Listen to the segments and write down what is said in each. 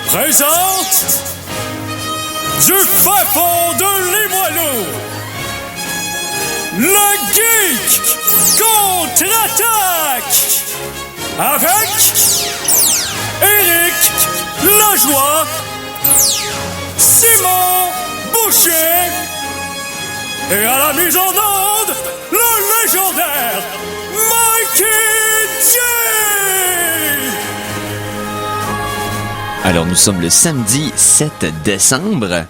présente du fin fond de Limoilou, le Geek contre-attaque avec Éric Lajoie, Simon Boucher et à la mise en onde, le légendaire Mikey J. Alors nous sommes le samedi 7 décembre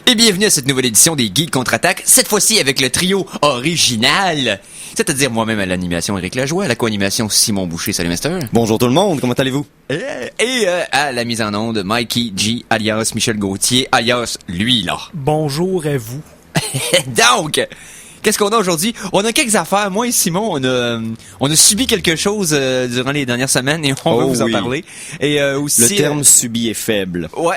et bienvenue à cette nouvelle édition des Geeks contre-attaque, cette fois-ci avec le trio original, c'est-à-dire moi-même à l'animation Éric Lajoie, à la co-animation Simon Boucher, salut Mister. Bonjour tout le monde, comment allez-vous? Et à la mise en onde, Mikey G, alias Michel Gauthier, alias lui là. Bonjour à vous. Donc, qu'est-ce qu'on a aujourd'hui? On a quelques affaires. Moi et Simon, on a subi quelque chose durant les dernières semaines et on va vous en parler. Et aussi le terme subi est faible. Ouais.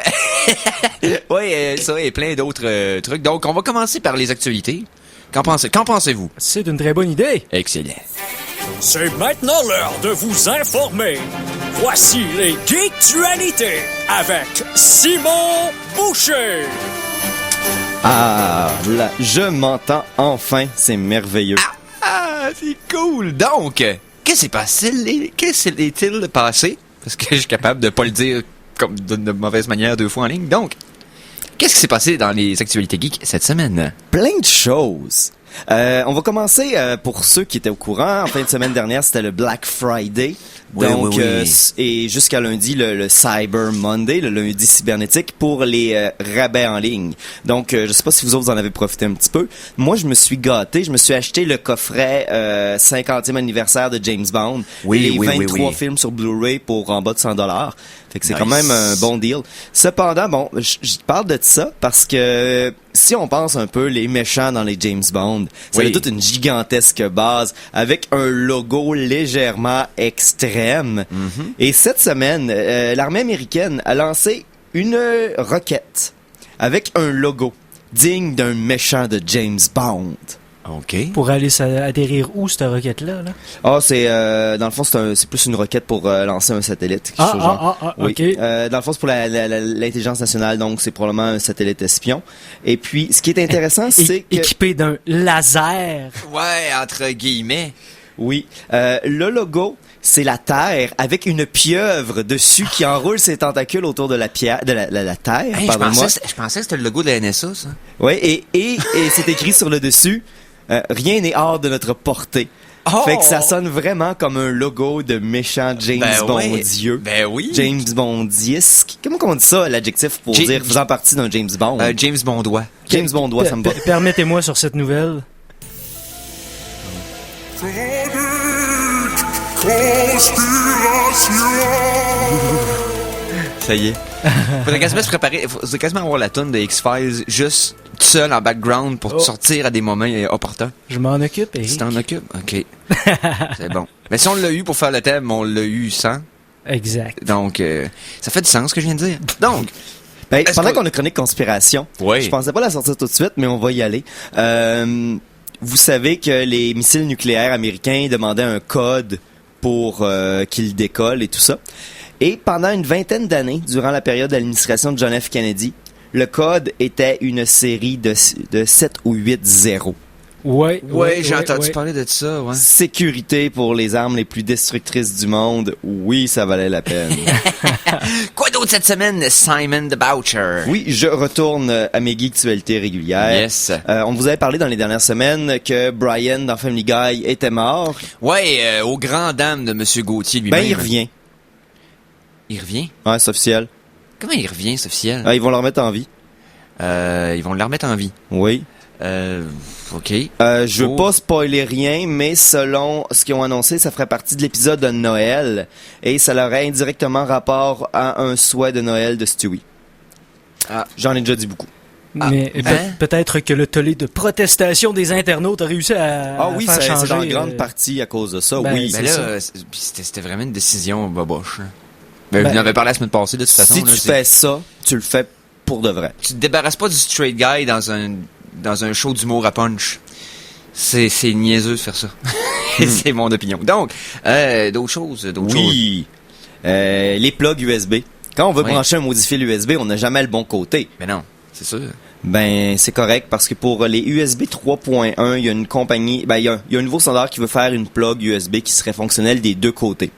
Ouais, ça et plein d'autres trucs. Donc, on va commencer par les actualités. Qu'en pensez-vous? C'est une très bonne idée. Excellent. C'est maintenant l'heure de vous informer. Voici les Geektualités avec Simon Boucher. Ah, là, je m'entends enfin, c'est merveilleux. Ah, c'est cool. Donc, qu'est-ce qui s'est-il passé? Parce que je suis capable de pas le dire comme de mauvaise manière deux fois en ligne. Donc, qu'est-ce qui s'est passé dans les actualités geeks cette semaine? Plein de choses. On va commencer, pour ceux qui étaient au courant, en fin de semaine dernière, c'était le Black Friday. Oui, Donc, oui. et jusqu'à lundi, le Cyber Monday, le lundi cybernétique, pour les rabais en ligne. Donc, je sais pas si vous autres en avez profité un petit peu. Moi, je me suis gâté. Je me suis acheté le coffret 50e anniversaire de James Bond. Oui, les oui, 23 oui. films sur Blu-ray pour en bas de $100. Fait que c'est quand Nice. même un bon deal. Cependant, bon, je parle de ça parce que si on pense un peu les méchants dans les James Bond, ça Oui. a toute une gigantesque base avec un logo légèrement extrême. Mm-hmm. Et cette semaine, l'armée américaine a lancé une roquette avec un logo digne d'un méchant de James Bond. OK. Pour aller atterrir où, cette roquette-là? Là? Ah, c'est dans le fond c'est plus une roquette pour lancer un satellite. quelque chose genre. Oui. OK. Dans le fond, c'est pour l'intelligence nationale, donc c'est probablement un satellite espion. Et puis, ce qui est intéressant, c'est que Équipé d'un laser. Ouais, entre guillemets. oui, le logo, c'est la Terre avec une pieuvre dessus qui enroule ses tentacules autour de la Terre. Hey, je Pardonne-moi. pensais que c'était le logo de la NSA, ça. Oui, et c'est écrit sur le dessus. Rien n'est hors de notre portée. Oh! Fait que ça sonne vraiment comme un logo de méchant James Bondieux. Ben oui. James Bondiesque. Comment on dit ça, l'adjectif pour dire faisant partie d'un James Bond? James Bondois. James Bondois, ça me va. Permettez-moi sur cette nouvelle. Ça y est. Faudrait quasiment se préparer, faudrait quasiment avoir la toune de X-Files juste tout seul en background pour Oh. sortir à des moments opportuns. Je m'en occupe, Eric. Tu t'en occupes? OK. C'est bon. Mais si on l'a eu pour faire le thème, on l'a eu sans. Exact. Donc, ça fait du sens ce que je viens de dire. Donc, Ben, Est-ce pendant que- qu'on a chronique conspiration, Oui. je pensais pas la sortir tout de suite, mais on va y aller. Vous savez que les missiles nucléaires américains demandaient un code pour qu'ils décollent et tout ça. Et pendant une vingtaine d'années, durant la période d'administration de John F. Kennedy, le code était une série de 7 ou 8 zéros. Ouais, j'ai entendu parler de ça, ouais. Sécurité pour les armes les plus destructrices du monde, oui, ça valait la peine. Quoi d'autre cette semaine, Simon the Boucher? Oui, je retourne à mes geektualités régulières. Yes. On vous avait parlé dans les dernières semaines que Brian dans Family Guy était mort. Ouais, aux grandes dames de Monsieur Gauthier lui-même. Ben, il revient. Il revient? Ouais, c'est officiel. Comment il revient, c'est officiel? Ah, ils vont le remettre en vie. Ils vont le remettre en vie. Oui. OK. Je veux pas spoiler rien, mais selon ce qu'ils ont annoncé, ça ferait partie de l'épisode de Noël. Et ça aurait indirectement rapport à un souhait de Noël de Stewie. Ah. J'en ai déjà dit beaucoup. Mais peut-être que le tollé de protestation des internautes a réussi à Ah oui, faire c'est changer, en grande partie à cause de ça, ben, oui. Ben c'est là, puis c'était vraiment une décision boboche. Là. Ben, Ben, vous en avez parlé la semaine passée, de toute façon. Si là, tu c'est- fais ça, tu le fais pour de vrai. Tu te débarrasses pas du straight guy dans un show d'humour à punch. C'est niaiseux de faire ça. C'est mon opinion. Donc, d'autres choses. Oui. Les plugs USB. Quand on veut Oui. brancher un maudit fil USB, on n'a jamais le bon côté. Mais non, c'est sûr. Ben, c'est correct parce que pour les USB 3.1, il y a une compagnie, il y a un nouveau standard qui veut faire une plug USB qui serait fonctionnelle des deux côtés.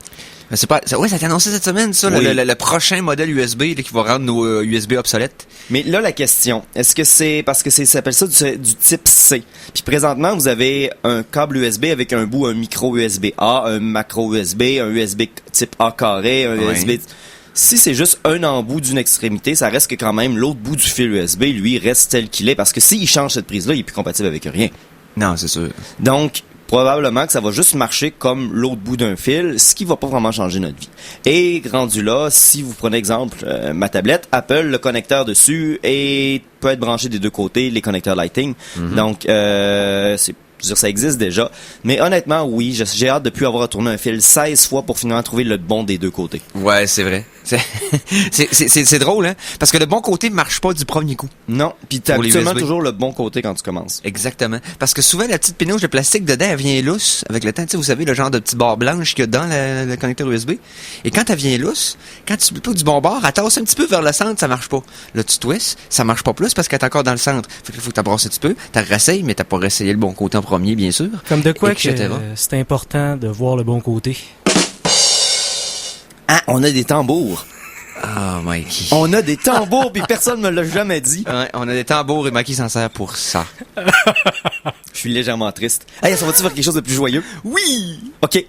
Mais c'est pas, ça a été annoncé cette semaine, ça, Oui. le prochain modèle USB là, qui va rendre nos USB obsolètes. Mais là, la question, est-ce que c'est parce que ça s'appelle ça du type C? Puis présentement, vous avez un câble USB avec un bout, un micro USB A, un macro USB, un USB type A carré, un Oui. USB... Si c'est juste un embout d'une extrémité, ça reste que quand même l'autre bout du fil USB, lui, reste tel qu'il est. Parce que s'il change cette prise-là, il est plus compatible avec rien. Non, c'est sûr. Donc, probablement que ça va juste marcher comme l'autre bout d'un fil, ce qui va pas vraiment changer notre vie. Et rendu là, si vous prenez exemple ma tablette, Apple, le connecteur dessus peut être branché des deux côtés, les connecteurs Lightning. Donc, je veux dire, ça existe déjà. Mais honnêtement, oui, j'ai hâte de plus avoir retourné un fil 16 fois pour finalement trouver le bon des deux côtés. Ouais, c'est vrai. C'est drôle, hein? Parce que le bon côté marche pas du premier coup. Non, puis t'as Pour les absolument USB. toujours le bon côté quand tu commences. Exactement. Parce que souvent, la petite pénouche de plastique dedans, elle vient lousse avec le temps. Tu sais, vous savez, le genre de petit barre blanche qu'il y a dans le connecteur USB. Et quand elle vient lousse, quand tu peux du bon bord, elle tasse un petit peu vers le centre, ça marche pas. Là, tu twists, ça marche pas plus parce qu'elle est encore dans le centre. Fait que là, faut que tu brasses un petit peu, tu réessayes, mais t'as pas réessayé le bon côté en premier, bien sûr. Comme de quoi que Etc. c'est important de voir le bon côté. Ah, on a des tambours. Ah, Mikey. On a des tambours, puis personne me l'a jamais dit. Ouais, on a des tambours et Mikey s'en sert pour ça. Je suis légèrement triste. Hey, ça va-tu faire quelque chose de plus joyeux? Oui! OK.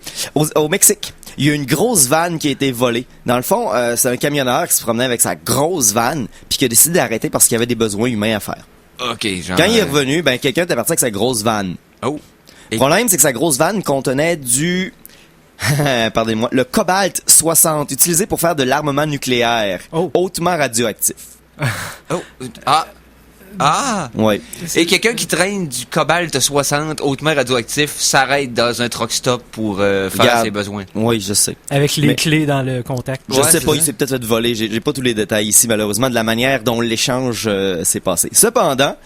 Au Mexique, il y a une grosse vanne qui a été volée. Dans le fond, c'est un camionneur qui se promenait avec sa grosse vanne puis qui a décidé d'arrêter parce qu'il y avait des besoins humains à faire. OK, genre... Quand il est revenu, quelqu'un était parti avec sa grosse vanne. Oh! Le problème, c'est que sa grosse vanne contenait pardonnez-moi, le cobalt 60, utilisé pour faire de l'armement nucléaire, hautement radioactif. Oh! Ah! Ouais. Et quelqu'un qui traîne du cobalt 60 hautement radioactif s'arrête dans un truck stop pour faire Regarde. ses besoins. Oui, je sais. Avec les Mais- clés dans le contact. Je Ouais, sais c'est pas, ça. il s'est peut-être fait voler. J'ai pas tous les détails ici, malheureusement, de la manière dont l'échange s'est passé. Cependant,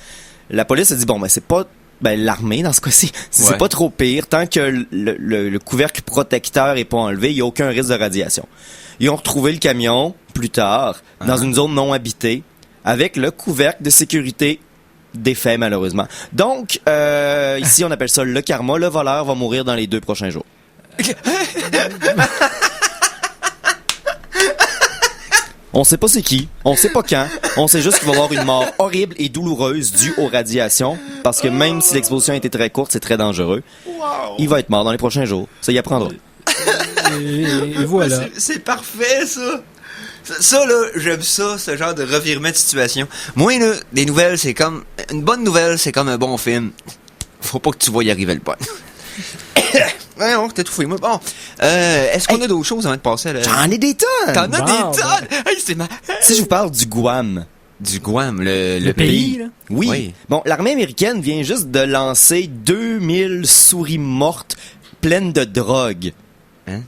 la police a dit, c'est pas... l'armée, dans ce cas-ci, c'est Ouais. pas trop pire. Tant que le couvercle protecteur est pas enlevé, il y a aucun risque de radiation. Ils ont retrouvé le camion, plus tard, dans une zone non habitée, avec le couvercle de sécurité défait, malheureusement. Donc, ici, on appelle ça le karma. Le voleur va mourir dans les 2 prochains jours. On sait pas c'est qui, on sait pas quand, on sait juste qu'il va avoir une mort horrible et douloureuse due aux radiations, parce que même si l'exposition était très courte, c'est très dangereux. Il va être mort dans les prochains jours. Ça y apprendra. Et voilà. C'est parfait, ça! Ça, là, j'aime ça, ce genre de revirement de situation. Moi, là, des nouvelles, c'est comme... Une bonne nouvelle, c'est comme un bon film. Faut pas que tu vois y arriver le bon. Ouais, on t'es tout fouillé. Moi, bon. Est-ce qu'on a d'autres choses avant de passer à la... J'en ai des tonnes! T'en as Bon, des tonnes! Hey, c'est ma... Si je vous parle du Guam. Du Guam, le pays, là? Oui. Oui. Bon, l'armée américaine vient juste de lancer 2000 souris mortes pleines de drogue. Hein?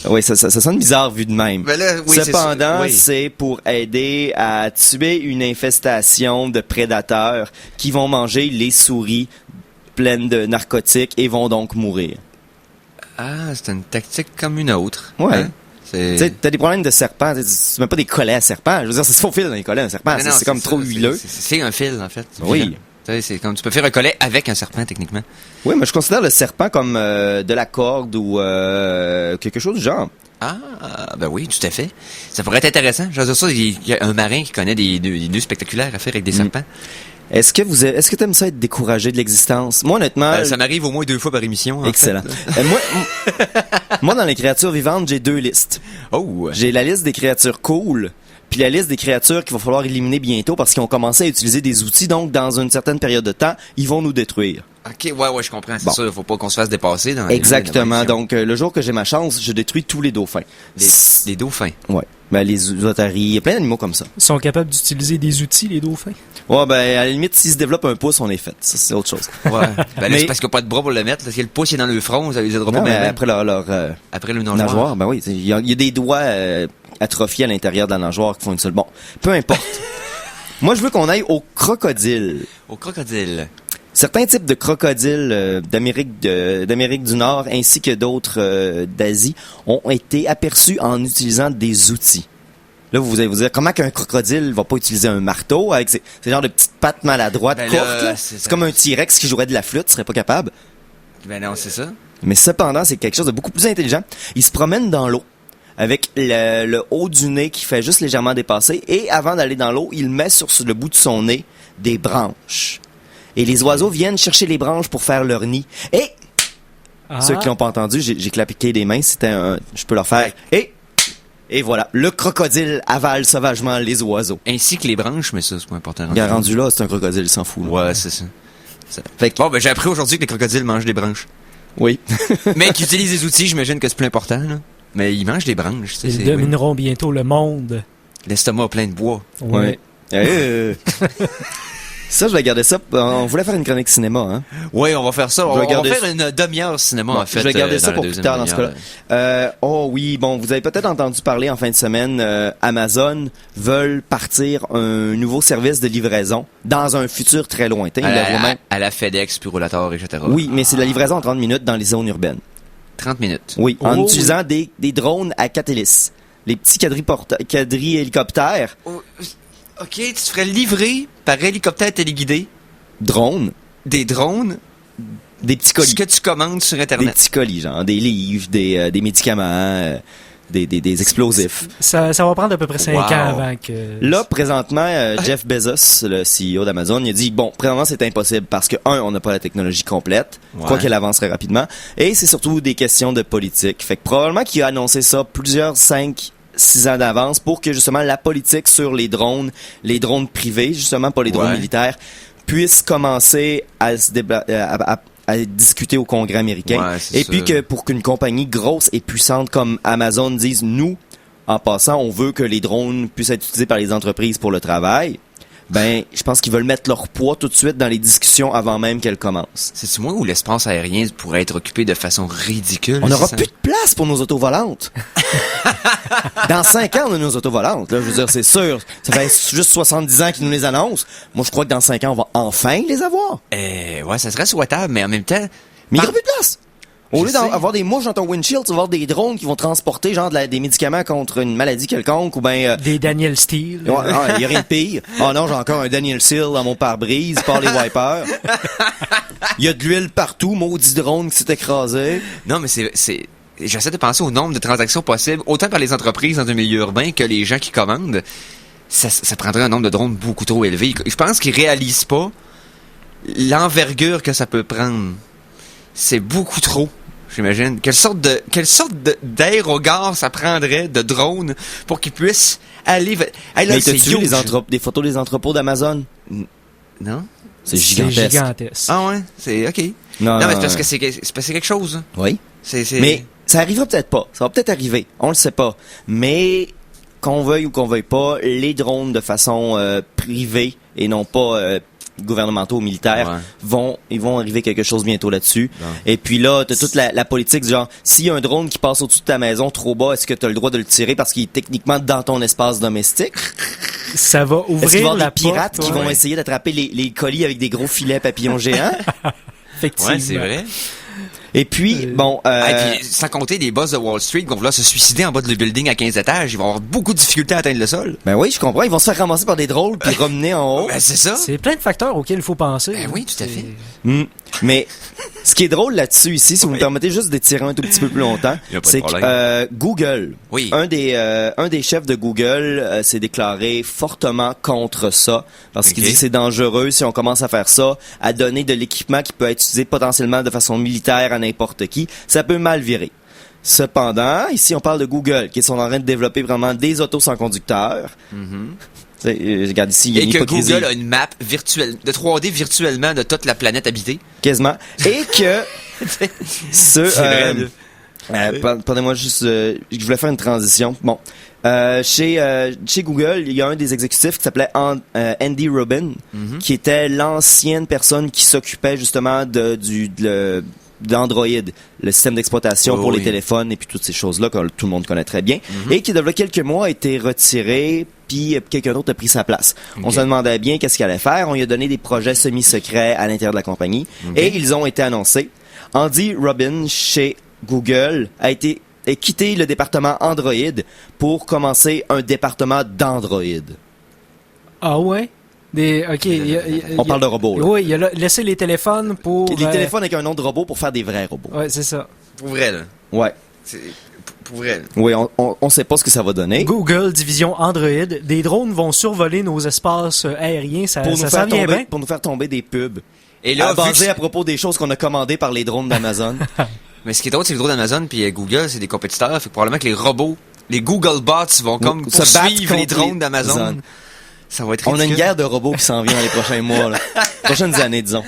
Oui, ça sonne bizarre vu de même. Ben là, oui, Cependant, oui. c'est pour aider à tuer une infestation de prédateurs qui vont manger les souris pleines de narcotiques et vont donc mourir. Ah, c'est une tactique comme une autre. Ouais. Hein? Tu sais, t'as des problèmes de serpents, tu mets pas des collets à serpents. Je veux dire, c'est faux fil dans les collets à un serpent. Non, non, C'est comme ça, trop huileux. C'est un fil, en fait. Oui. Tu sais, c'est comme tu peux faire un collet avec un serpent, techniquement. Oui, mais je considère le serpent comme de la corde ou quelque chose du genre. Ah, ben oui, tout à fait. Ça pourrait être intéressant. Je veux dire ça, il y a un marin qui connaît des nœuds spectaculaires à faire avec des serpents. Est-ce que t'aimes ça être découragé de l'existence? Moi, honnêtement... Ça m'arrive au moins 2 fois par émission. en excellent. fait. Moi, dans les créatures vivantes, j'ai 2 listes. Oh! J'ai la liste des créatures cool, puis la liste des créatures qu'il va falloir éliminer bientôt parce qu'ils ont commencé à utiliser des outils, donc dans une certaine période de temps, ils vont nous détruire. OK, ouais, je comprends. C'est Bon. sûr, faut pas qu'on se fasse dépasser dans Exactement. les Donc, le jour que j'ai ma chance, je détruis tous les dauphins. les dauphins. Ouais. Les otaries, il y a plein d'animaux comme ça. Ils sont capables d'utiliser des outils, les dauphins. Ouais, à la limite, s'ils se développent un pouce, on est fait. Ça, c'est autre chose. Ouais. Ben là, Mais- c'est parce qu'il n'y a pas de bras pour le mettre. Parce que le pouce est dans le front, ça les aidera pas Non, mais bien. après leur Après le nageoire. nageoire, ben oui, il y a des doigts atrophiés à l'intérieur de la nageoire qui font une seule. Bon, peu importe. Moi, je veux qu'on aille au crocodile. Au crocodile. Certains types de crocodiles d'Amérique du Nord ainsi que d'autres d'Asie ont été aperçus en utilisant des outils. Là, vous allez vous dire, comment qu'un crocodile va pas utiliser un marteau avec ces genres de petites pattes maladroites Ben courtes? là, Là? c'est C'est comme un T-Rex qui jouerait de la flûte, serait pas capable. Ben non, c'est ça. Mais cependant, c'est quelque chose de beaucoup plus intelligent. Il se promène dans l'eau avec le haut du nez qui fait juste légèrement dépasser et avant d'aller dans l'eau, il met sur le bout de son nez des branches. Et les oiseaux viennent chercher les branches pour faire leur nid. Et ceux qui l'ont pas entendu, j'ai clapiqué des mains, je peux leur faire et voilà, le crocodile avale sauvagement les oiseaux. Ainsi que les branches, mais ça, c'est pas important. Bien rendu là, c'est un crocodile, il s'en fout. Là. Ouais, c'est ça. Fait que, Bon, ben j'ai appris aujourd'hui que les crocodiles mangent des branches. oui. Mais qu'ils utilisent des outils, j'imagine que c'est plus important, là. Mais ils mangent des branches, tu sais. Ils domineront bientôt le monde. L'estomac plein de bois. Ouais. Ça, je vais garder ça. On voulait faire une chronique cinéma, hein? Ouais, on va faire ça. On va garder faire une demi-heure cinéma, en fait. Je vais garder ça dans la pour plus deuxième tard dans ce demi-heure. cas-là. Oh oui, bon, vous avez peut-être entendu parler en fin de semaine, Amazon veulent partir un nouveau service de livraison dans un futur très lointain. À la FedEx, puis Rollator, etc. Oui, mais c'est de la livraison en 30 minutes dans les zones urbaines. 30 minutes. Oui, en Oh, utilisant des drones à 4 hélices. Les petits quadri-hélicoptères. Oh, OK, tu te ferais livrer par hélicoptère téléguidé Drones. des drones, Des petits colis. ce que tu commandes sur Des Internet. petits colis, genre des livres, des médicaments, des explosifs. Ça va prendre à peu près 5 Wow. ans avant que... Là, présentement, Jeff Bezos, le CEO d'Amazon, il a dit, bon, présentement, c'est impossible parce que, on n'a pas la technologie complète, Ouais. quoi qu'elle avancerait rapidement, et c'est surtout des questions de politique. Fait que probablement qu'il a annoncé ça plusieurs 5-6 ans d'avance pour que, justement, la politique sur les drones privés, justement, pas les drones Ouais. militaires, puisse commencer à à discuter au Congrès américain. Ouais, c'est et ça. puis que pour qu'une compagnie grosse et puissante comme Amazon dise, nous, en passant, on veut que les drones puissent être utilisés par les entreprises pour le travail, ben, je pense qu'ils veulent mettre leur poids tout de suite dans les discussions avant même qu'elles commencent. C'est-tu moi où l'espace aérien pourrait être occupé de façon ridicule? On n'aura c'est ça? plus de place pour nos autos volantes. Dans 5 ans, on a nos autos volantes. Là, je veux dire, c'est sûr. Ça fait juste 70 ans qu'ils nous les annoncent. Moi, je crois que dans 5 ans, on va enfin les avoir. Ouais, ça serait souhaitable, mais en même temps... Mais il n'y aura plus de place. Au Je lieu sais. d'avoir des mouches dans ton windshield, tu vas avoir des drones qui vont transporter genre des médicaments contre une maladie quelconque ou ben Des Daniel Steele. il y a rien de pire. Oh non, j'ai encore un Daniel Seal dans mon pare-brise par les wipers. Il y a de l'huile partout, maudit drone qui s'est écrasé. Non, mais c'est... J'essaie de penser au nombre de transactions possibles, autant par les entreprises dans un milieu urbain que les gens qui commandent. Ça prendrait un nombre de drones beaucoup trop élevé. Je pense qu'ils réalisent pas l'envergure que ça peut prendre. C'est beaucoup trop, j'imagine. Quelle sorte d'aérogare ça prendrait de drones pour qu'ils puissent aller... Hey, là, Mais c'est t'as-tu vu huge. des photos des entrepôts d'Amazon? Non? C'est gigantesque. gigantesque. Ah ouais? C'est... OK. Non, mais c'est parce que c'est quelque chose. Hein. Oui. C'est... Mais ça arrivera peut-être pas. Ça va peut-être arriver. On le sait pas. Mais qu'on veuille ou qu'on veuille pas, les drones de façon privée et non pas gouvernementaux ou militaires ils vont arriver quelque chose bientôt là-dessus. Bon. Et puis là, t'as toute la politique du genre, s'il y a un drone qui passe au-dessus de ta maison trop bas, est-ce que t'as le droit de le tirer parce qu'il est techniquement dans ton espace domestique? Ça va Est-ce qu'il va y ouvrir avoir la des pirates porte, qui vont ouais. essayer d'attraper les colis avec des gros filets papillons géants? Effectivement. Ouais, c'est vrai. Et puis, bon... Et puis, sans compter les boss de Wall Street qui vont vouloir se suicider en bas de le building à 15 étages, ils vont avoir beaucoup de difficultés à atteindre le sol. Ben oui, je comprends. Ils vont se faire ramasser par des drôles puis ramener en haut. Ben, c'est ça. C'est plein de facteurs auxquels il faut penser. Ben oui, tout à fait. Mais ce qui est drôle là-dessus ici, si vous me permettez juste d'étirer un tout petit peu plus longtemps, Y a pas de c'est problème. que Google, Oui. un des chefs de Google s'est déclaré fortement contre ça parce qu'il Ok. dit que c'est dangereux si on commence à faire ça, à donner de l'équipement qui peut être utilisé potentiellement de façon militaire à n'importe qui, ça peut mal virer. Cependant, ici on parle de Google qui sont en train de développer vraiment des autos sans conducteur. Regarde ici, il y a Et une que hypocrisie. Google a une map virtuelle, de 3D virtuellement de toute la planète habitée. Quasiment. Et que ce... C'est vrai, là. Pardonnez-moi juste, je voulais faire une transition. Bon, chez Google, il y a un des exécutifs qui s'appelait Andy Rubin, qui était l'ancienne personne qui s'occupait justement d'Android, le système d'exploitation pour les téléphones et puis toutes ces choses-là que tout le monde connaît très bien, et qui, il y a quelques mois, a été retiré puis quelqu'un d'autre a pris sa place. On Ok. se demandait bien qu'est-ce qu'il allait faire. On lui a donné des projets semi-secrets à l'intérieur de la compagnie et ils ont été annoncés. Andy Robin, chez Google, a quitté le département Android pour commencer un département d'Android. Ah ouais? On parle de robots, là. Oui, il a laissé les téléphones pour... Les téléphones avec un nom de robot pour faire des vrais robots. Ouais, c'est ça. Pour vrai, là. Ouais. Pour vrai, là. Oui, on sait pas ce que ça va donner. Google, division Android, des drones vont survoler nos espaces aériens, ça s'en vient bien. Pour nous faire tomber des pubs. Et là, vu basé que- à propos des choses qu'on a commandées par les drones d'Amazon. Mais ce qui est drôle, c'est que les drones d'Amazon puis Google, c'est des compétiteurs. Fait que probablement que les robots, les Google bots vont comme Se battre poursuivre les contre drones les d'Amazon. Amazon. Ça va être On a une ridicule. guerre de robots qui s'en vient dans les prochains mois, là. Prochaines années, disons.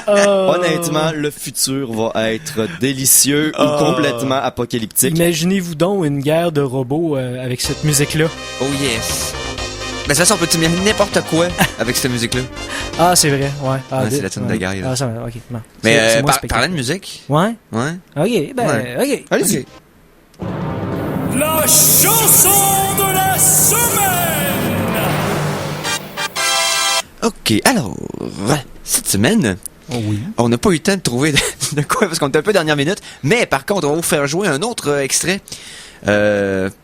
Honnêtement, le futur va être délicieux ou complètement apocalyptique. Imaginez-vous donc une guerre de robots avec cette musique-là. Oh yes. Mais de toute façon, on peut imaginer n'importe quoi avec cette musique-là. Ah, c'est vrai, ouais. Ah, Ouais, c'est la tune de guerre, là. Ah, ça, ok, non. Mais C'est moins parlant spectaculaire. de musique, Ouais? ouais. Ok, ben, Ouais. ok. Allez-y. La chanson de la semaine. OK, alors, cette semaine, Oh oui. on n'a pas eu le temps de trouver de quoi, parce qu'on était un peu dernière minute, mais par contre, on va vous faire jouer un autre extrait,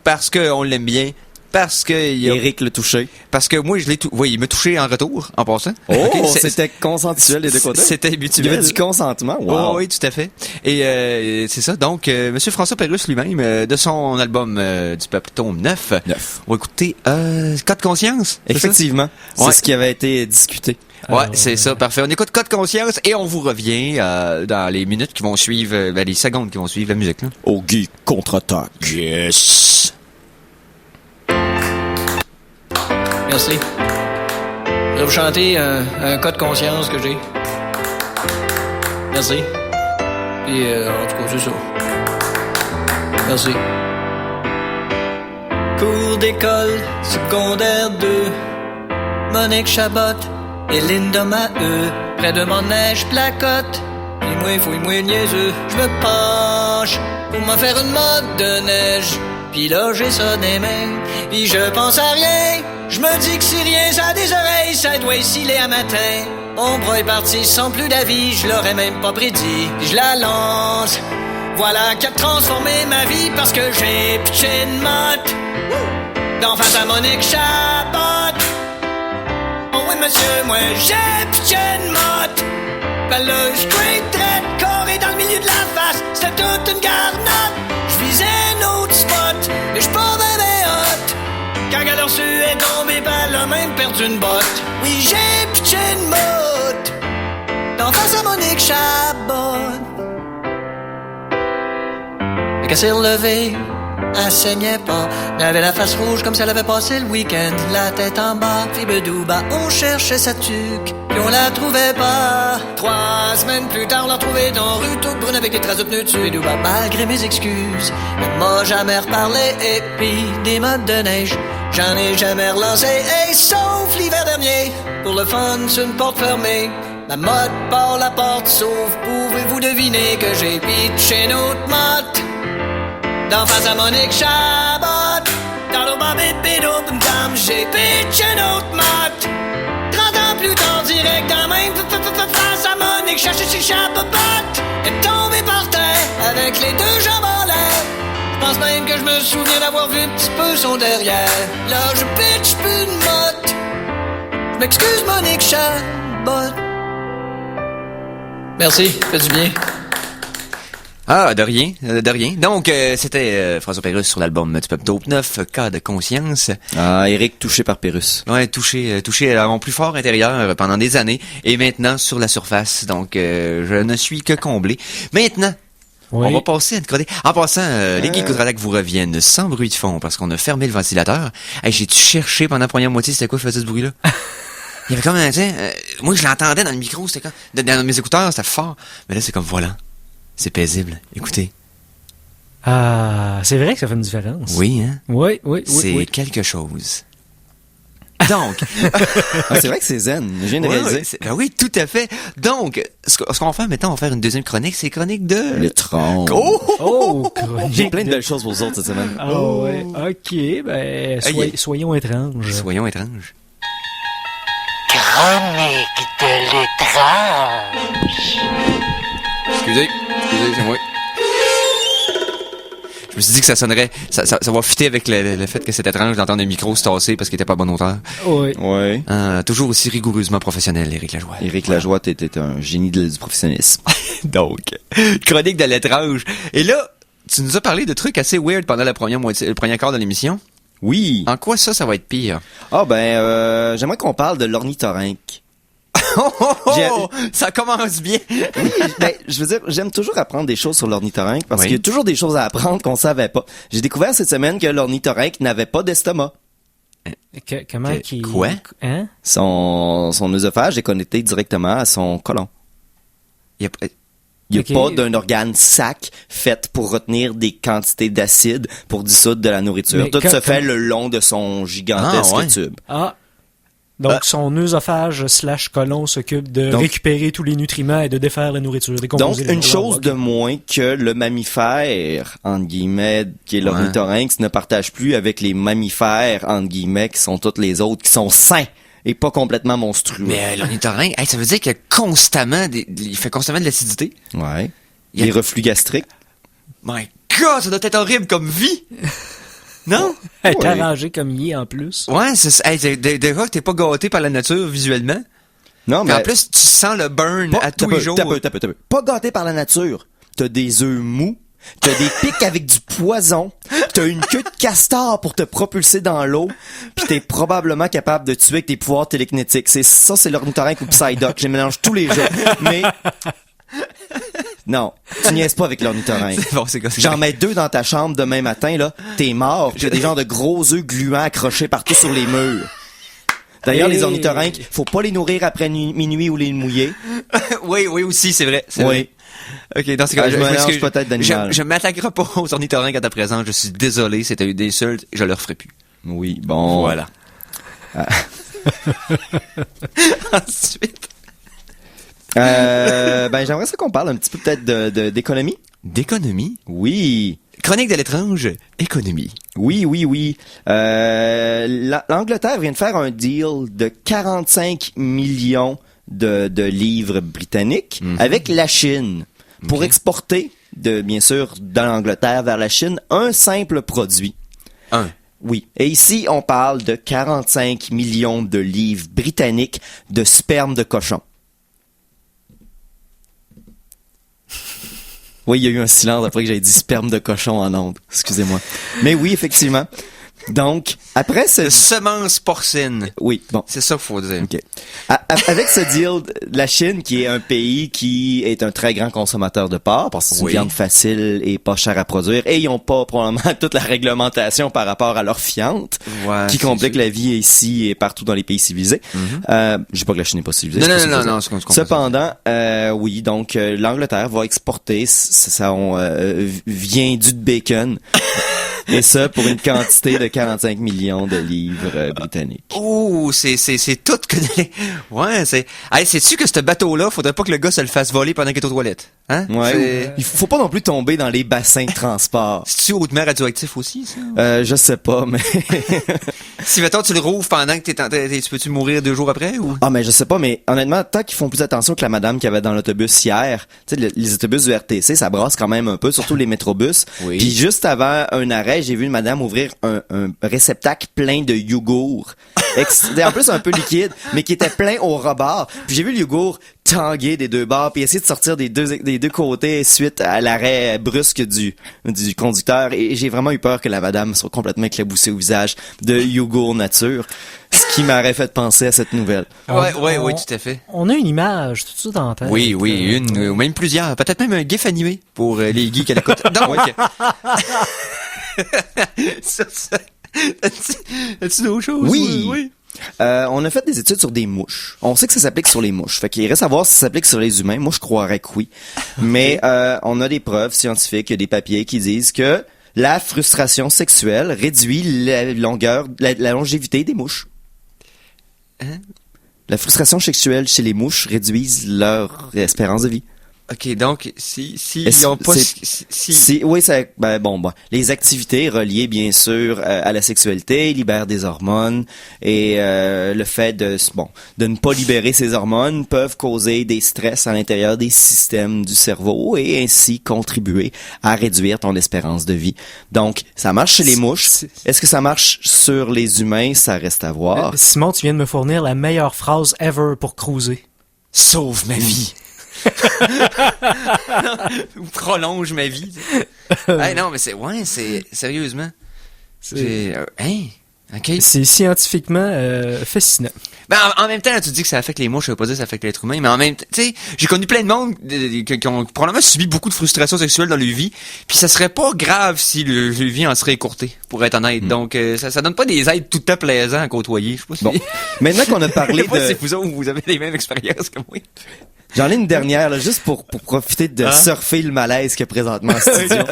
parce qu'on l'aime bien, parce que Eric le touché. parce que moi, je l'ai oui, il m'a touché en retour, en passant. Oh, OK, c'était consensuel des deux côtés. C'était Il y mutuel. avait du consentement. Oh, Wow. oui, tout à fait. Et c'est ça. Donc, Monsieur François Pérusse lui-même, de son album du Peuple, tome 9, on va écouter Code Conscience. c'est ça? Effectivement. C'est Ouais. ce qui avait été discuté. Ouais, c'est ça, parfait. On écoute Code Conscience et on vous revient dans les minutes qui vont suivre, les secondes qui vont suivre la musique. Là. Au geek contre-attaque. Yes! Merci. Je vais vous chanter un cas de conscience que j'ai. Merci. Puis, en tout cas, c'est ça. Merci. Cours d'école, secondaire 2. Monique Chabot et Linda Maheu. Près de mon neige placote. Puis moi, fouille-moi niaiseux. Je me penche pour m'en faire une mode de neige. Puis là, j'ai ça des mains. Puis je pense à rien. Je me dis que si rien ça a des oreilles, ça doit sciller à matin. Mon bras est parti sans plus d'avis, je l'aurais même pas prédit. Puis je la lance. Voilà qui a transformé ma vie parce que j'ai pitché une motte d'en face à Monique Chabot. Oh oui monsieur, moi j'ai pitché une motte. Ben le straight dread carré dans le milieu de la face, c'était toute une garnotte. Je visais un autre spot, mais je pas bébé hot. Quand elle a reçu est tombée, ben elle a même perdu une botte. Oui j'ai pitché une motte d'en face à Monique Chabot. Et qu'elle s'est relevée, elle saignait pas. Elle avait la face rouge comme si elle avait passé le week-end. La tête en bas, fibedou, bah on cherchait sa tuque, puis on la trouvait pas. 3 semaines plus tard, on l'a retrouvée dans rue toute brune avec des traces de pneus dessus. Et bah, malgré mes excuses, elle m'a jamais reparlé. Et puis des mottes de neige, j'en ai jamais relancé. Et sauf l'hiver dernier, pour le fun, sur une porte fermée. La motte par la porte s'ouvre, pouvez-vous deviner que j'ai pitché une autre motte d'en face à Monique Chabot. Dans l'eau bam, j'ai pitché une autre motte 30 ans plus tard, direct dans la même face à Monique Chabot. Elle est tombée par terre avec les 2 jambes en l'air. Je pense même que je me souviens d'avoir vu un petit peu son derrière. Là je pitch plus une motte. Je m'excuse Monique Chabot. Merci, fait du bien. Ah, de rien, de rien. Donc, c'était François Pérusse sur l'album du Peuple Taupe 9, Cas de conscience. Ah, Eric touché par Pérus. Ouais, touché à mon plus fort intérieur pendant des années, et maintenant sur la surface. Donc, je ne suis que comblé. Maintenant, Oui. on va passer à une chronique. En passant, les Geeks contre-attaque vous reviennent sans bruit de fond parce qu'on a fermé le ventilateur. Hey, j'ai-tu cherché pendant la première moitié c'était quoi je faisais ce bruit-là? Il y avait comme un, tu sais, moi je l'entendais dans le micro, c'était comme, dans mes écouteurs, c'était fort. Mais là, c'est comme, voilà, c'est paisible. Écoutez. Ah, c'est vrai que ça fait une différence. Oui, hein? Oui, oui, oui. C'est oui. quelque chose. Donc, C'est vrai que c'est zen. Je viens de réaliser. oui, tout à fait. Donc, ce qu'on va faire maintenant, on va faire une deuxième chronique. C'est chronique de... Le tronc. Oh, J'ai plein de belles choses pour vous autres cette semaine. Ah ouais. OK, ben, soyons étranges. Soyons étranges. Chronique de l'étrange. Excusez, c'est moi. Je me suis dit que ça sonnerait, ça va fitter avec le fait que c'est étrange d'entendre un micro se tasser parce qu'il était pas à bonne hauteur. Oui. Ouais. Toujours aussi rigoureusement professionnel, Éric Lajoie. Éric Lajoie, t'étais un génie du professionnalisme. Donc, chronique de l'étrange. Et là, tu nous as parlé de trucs assez weird pendant le premier quart de l'émission. Oui. En quoi ça va être pire? Ah j'aimerais qu'on parle de l'ornithorynque. Ça commence bien. Oui, je veux dire, j'aime toujours apprendre des choses sur l'ornithorynque parce qu'il y a toujours des choses à apprendre qu'on savait pas. J'ai découvert cette semaine que l'ornithorynque n'avait pas d'estomac. Comment Quoi? Hein? Son œsophage est connecté directement à son côlon. Il n'y a pas d'un organe sac fait pour retenir des quantités d'acide pour dissoudre de la nourriture. Mais Tout se fait le long de son gigantesque tube. Ah. Donc, son œsophage / côlon s'occupe de récupérer tous les nutriments et de défaire la nourriture. Donc, une chose de moins que le mammifère, entre guillemets, qui est l'ornithorynque, ne partage plus avec les mammifères, entre guillemets, qui sont tous les autres, qui sont sains et pas complètement monstrueux. Mais l'ornithorynque, ça veut dire qu'il il fait constamment de l'acidité. Ouais. Les reflux gastriques. My God, ça doit être horrible comme vie! Non? Elle est arrangée comme il est en plus. Ouais, déjà que t'es pas gâté par la nature visuellement. Non, mais en plus, tu sens le burn à tous les jours. T'as peu. Pas gâté par la nature. T'as des œufs mous, t'as des pics avec du poison, t'as une queue de castor pour te propulser dans l'eau, pis t'es probablement capable de tuer avec tes pouvoirs télékinétiques. C'est l'ornithorynque ou Psyduck. Je les mélange tous les jours. Mais... Non, tu niaises pas avec l'ornithorynque. C'est bon, c'est comme ça. J'en mets 2 dans ta chambre demain matin, là. T'es mort. T'as des genres de gros œufs gluants accrochés partout sur les murs. D'ailleurs, les ornithorynques, faut pas les nourrir après minuit ou les mouiller. Oui, aussi, c'est vrai. Oui. OK, dans ce cas, je mélange peut-être d'animal. Je m'attaquerai pas aux ornithorynques à ta présence. Je suis désolé, c'était une des seules, je le referai plus. Oui, bon. Voilà. Ensuite. J'aimerais ça qu'on parle un petit peu peut-être d'économie. D'économie? Oui. Chronique de l'étrange, économie. Oui. L'Angleterre vient de faire un deal de 45 millions de livres britanniques avec la Chine pour exporter, bien sûr, dans l'Angleterre vers la Chine, un simple produit. Oui. Et ici, on parle de 45 millions de livres britanniques de sperme de cochon. Oui, il y a eu un silence après que j'avais dit sperme de cochon en ondes. Excusez-moi. Mais oui, effectivement. Donc, après ce... Semence porcine. Oui, bon. C'est ça qu'il faut dire. OK. Avec ce deal, la Chine, qui est un pays qui est un très grand consommateur de porc, parce que c'est une viande facile et pas chère à produire, et ils n'ont pas probablement toute la réglementation par rapport à leur fiente, qui complique la vie ici et partout dans les pays civilisés. Je dis pas que la Chine n'est pas civilisée. Non. Cependant, oui, donc l'Angleterre va exporter son viandu de bacon. Et ça, pour une quantité de 45 millions de livres britanniques. Oh, c'est tout que... Ouais, c'est... Hey, sais-tu que ce bateau-là, faudrait pas que le gars se le fasse voler pendant qu'il est aux toilettes? Hein? Ouais. Il faut pas non plus tomber dans les bassins de transport. C'est-tu haute mer radioactif aussi, ça? Je sais pas, mais... Si, mettons, tu le rouvres pendant que tu peux-tu mourir 2 jours après, ou? Ah, mais je sais pas, mais honnêtement, tant qu'ils font plus attention que la madame qui avait dans l'autobus hier, tu sais, les autobus du RTC, ça brasse quand même un peu, surtout les métrobus. Oui. Puis juste avant un arrêt, j'ai vu une madame ouvrir un réceptacle plein de yogourt. En plus un peu liquide, mais qui était plein au rebord. Puis j'ai vu le yogourt tanguer des 2 bords, puis essayer de sortir des deux côtés suite à l'arrêt brusque du conducteur. Et j'ai vraiment eu peur que la madame soit complètement éclaboussée au visage de yogourt nature. Ce qui m'aurait fait penser à cette nouvelle. Oui, tout à fait. On a une image tout de suite en tête. Oui, une, ou même plusieurs. Peut-être même un gif animé pour les geeks à l'écoute. Donc, ça. As-tu d'autres choses? Oui. On a fait des études sur des mouches. On sait que ça s'applique sur les mouches. Fait qu'il reste à voir si ça s'applique sur les humains. Moi, je croirais que oui. Mais on a des preuves scientifiques, il y a des papiers qui disent que la frustration sexuelle réduit la longévité des mouches. La frustration sexuelle chez les mouches réduise leur espérance de vie. OK, donc, si ils ont pas... Oui, les activités reliées, bien sûr, à la sexualité libèrent des hormones et le fait de ne pas libérer ces hormones peuvent causer des stress à l'intérieur des systèmes du cerveau et ainsi contribuer à réduire ton espérance de vie. Donc, ça marche chez les mouches. Est-ce que ça marche sur les humains? Ça reste à voir. Simon, tu viens de me fournir la meilleure phrase ever pour cruiser. Sauve ma vie. Ou prolonge ma vie. Hey, non, mais c'est sérieusement. OK. C'est scientifiquement fascinant. Ben, en même temps, là, tu dis que ça affecte les mouches, ça veut pas dire que ça affecte l'être humain, mais en même temps, tu sais, j'ai connu plein de monde qui ont probablement subi beaucoup de frustration sexuelle dans leur vie, puis ça serait pas grave si le vie en serait écourté, pour être honnête. Donc, ça donne pas des êtres tout le temps plaisants à côtoyer. Je sais pas si... Bon. Maintenant qu'on a parlé de... si vous avez les mêmes expériences que moi. J'en ai une dernière, là, juste pour profiter de surfer le malaise qu'il y a présentement en studio.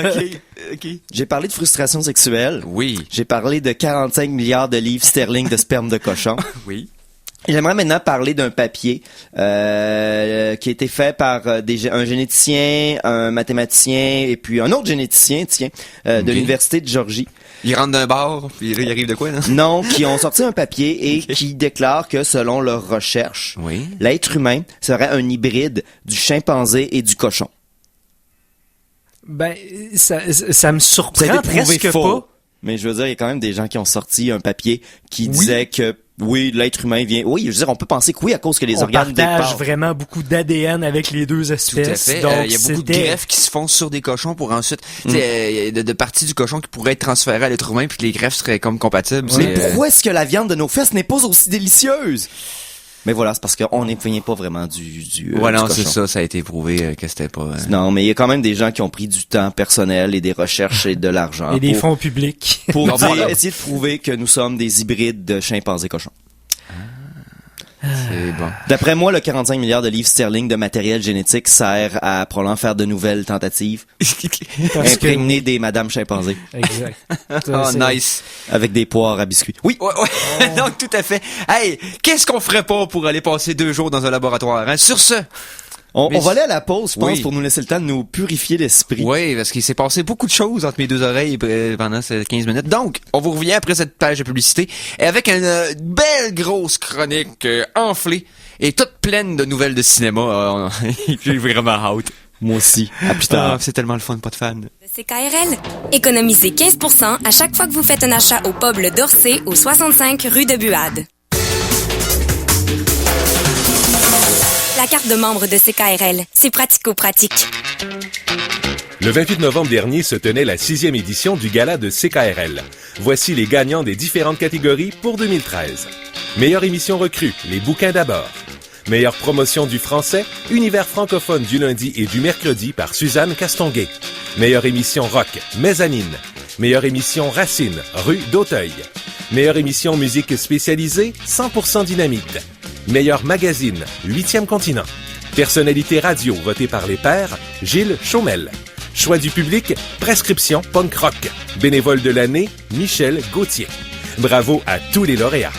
OK. J'ai parlé de frustration sexuelle. Oui. J'ai parlé de 45 milliards de livres sterling de sperme de cochon. Oui. J'aimerais maintenant parler d'un papier qui a été fait par un généticien, un mathématicien et puis un autre généticien, de l'Université de Georgie. Ils rentrent d'un bar, puis là, il arrive de quoi, là? Non, qui ont sorti un papier et qui déclarent que, selon leurs recherches, l'être humain serait un hybride du chimpanzé et du cochon. Ben, ça me surprend ça a été prouvé presque faux, pas. Mais je veux dire, il y a quand même des gens qui ont sorti un papier qui disait que oui, l'être humain vient... Oui, je veux dire, on peut penser que oui, à cause que les organes partage dépassent. Vraiment beaucoup d'ADN avec les deux espèces. Tout à fait. Donc, il y a beaucoup de greffes qui se font sur des cochons pour ensuite... de parties du cochon qui pourraient être transférées à l'être humain puis que les greffes seraient comme compatibles. Mais pourquoi est-ce que la viande de nos fesses n'est pas aussi délicieuse? Mais voilà, c'est parce qu'on n'est pas vraiment du non, du c'est cochon. ça a été prouvé que c'était pas... Non, mais il y a quand même des gens qui ont pris du temps personnel et des recherches et de l'argent. Et des fonds publics. Pour essayer de prouver que nous sommes des hybrides de chimpanzés cochons. C'est bon. D'après moi, le 45 milliards de livres sterling de matériel génétique sert à probablement faire de nouvelles tentatives. Imprégner des madames chimpanzés. Exact. Oh, nice. Avec des poires à biscuits. Oui. Ouais. Donc, tout à fait. Hey, qu'est-ce qu'on ferait pas pour aller passer 2 jours dans un laboratoire, hein? Sur ce... On va aller à la pause, je pense, pour nous laisser le temps de nous purifier l'esprit. Oui, parce qu'il s'est passé beaucoup de choses entre mes deux oreilles pendant ces 15 minutes. Donc, on vous revient après cette page de publicité et avec une belle grosse chronique enflée et toute pleine de nouvelles de cinéma. J'ai vraiment hâte. Moi aussi. À plus tard. C'est tellement le fun, pas de fan. CKRL. Économisez 15% à chaque fois que vous faites un achat au pub Le Dorsey au 65 rue de Buade. La carte de membre de CKRL, c'est pratico-pratique. Le 28 novembre dernier se tenait la 6e édition du gala de CKRL. Voici les gagnants des différentes catégories pour 2013. Meilleure émission recrue, les bouquins d'abord. Meilleure promotion du français, univers francophone du lundi et du mercredi par Suzanne Castonguay. Meilleure émission rock, Mezzanine. Meilleure émission racine, rue d'Auteuil. Meilleure émission musique spécialisée, 100% dynamite. Meilleur magazine, 8e continent. Personnalité radio votée par les pairs, Gilles Chaumel. Choix du public, prescription punk rock. Bénévole de l'année, Michel Gauthier. Bravo à tous les lauréats.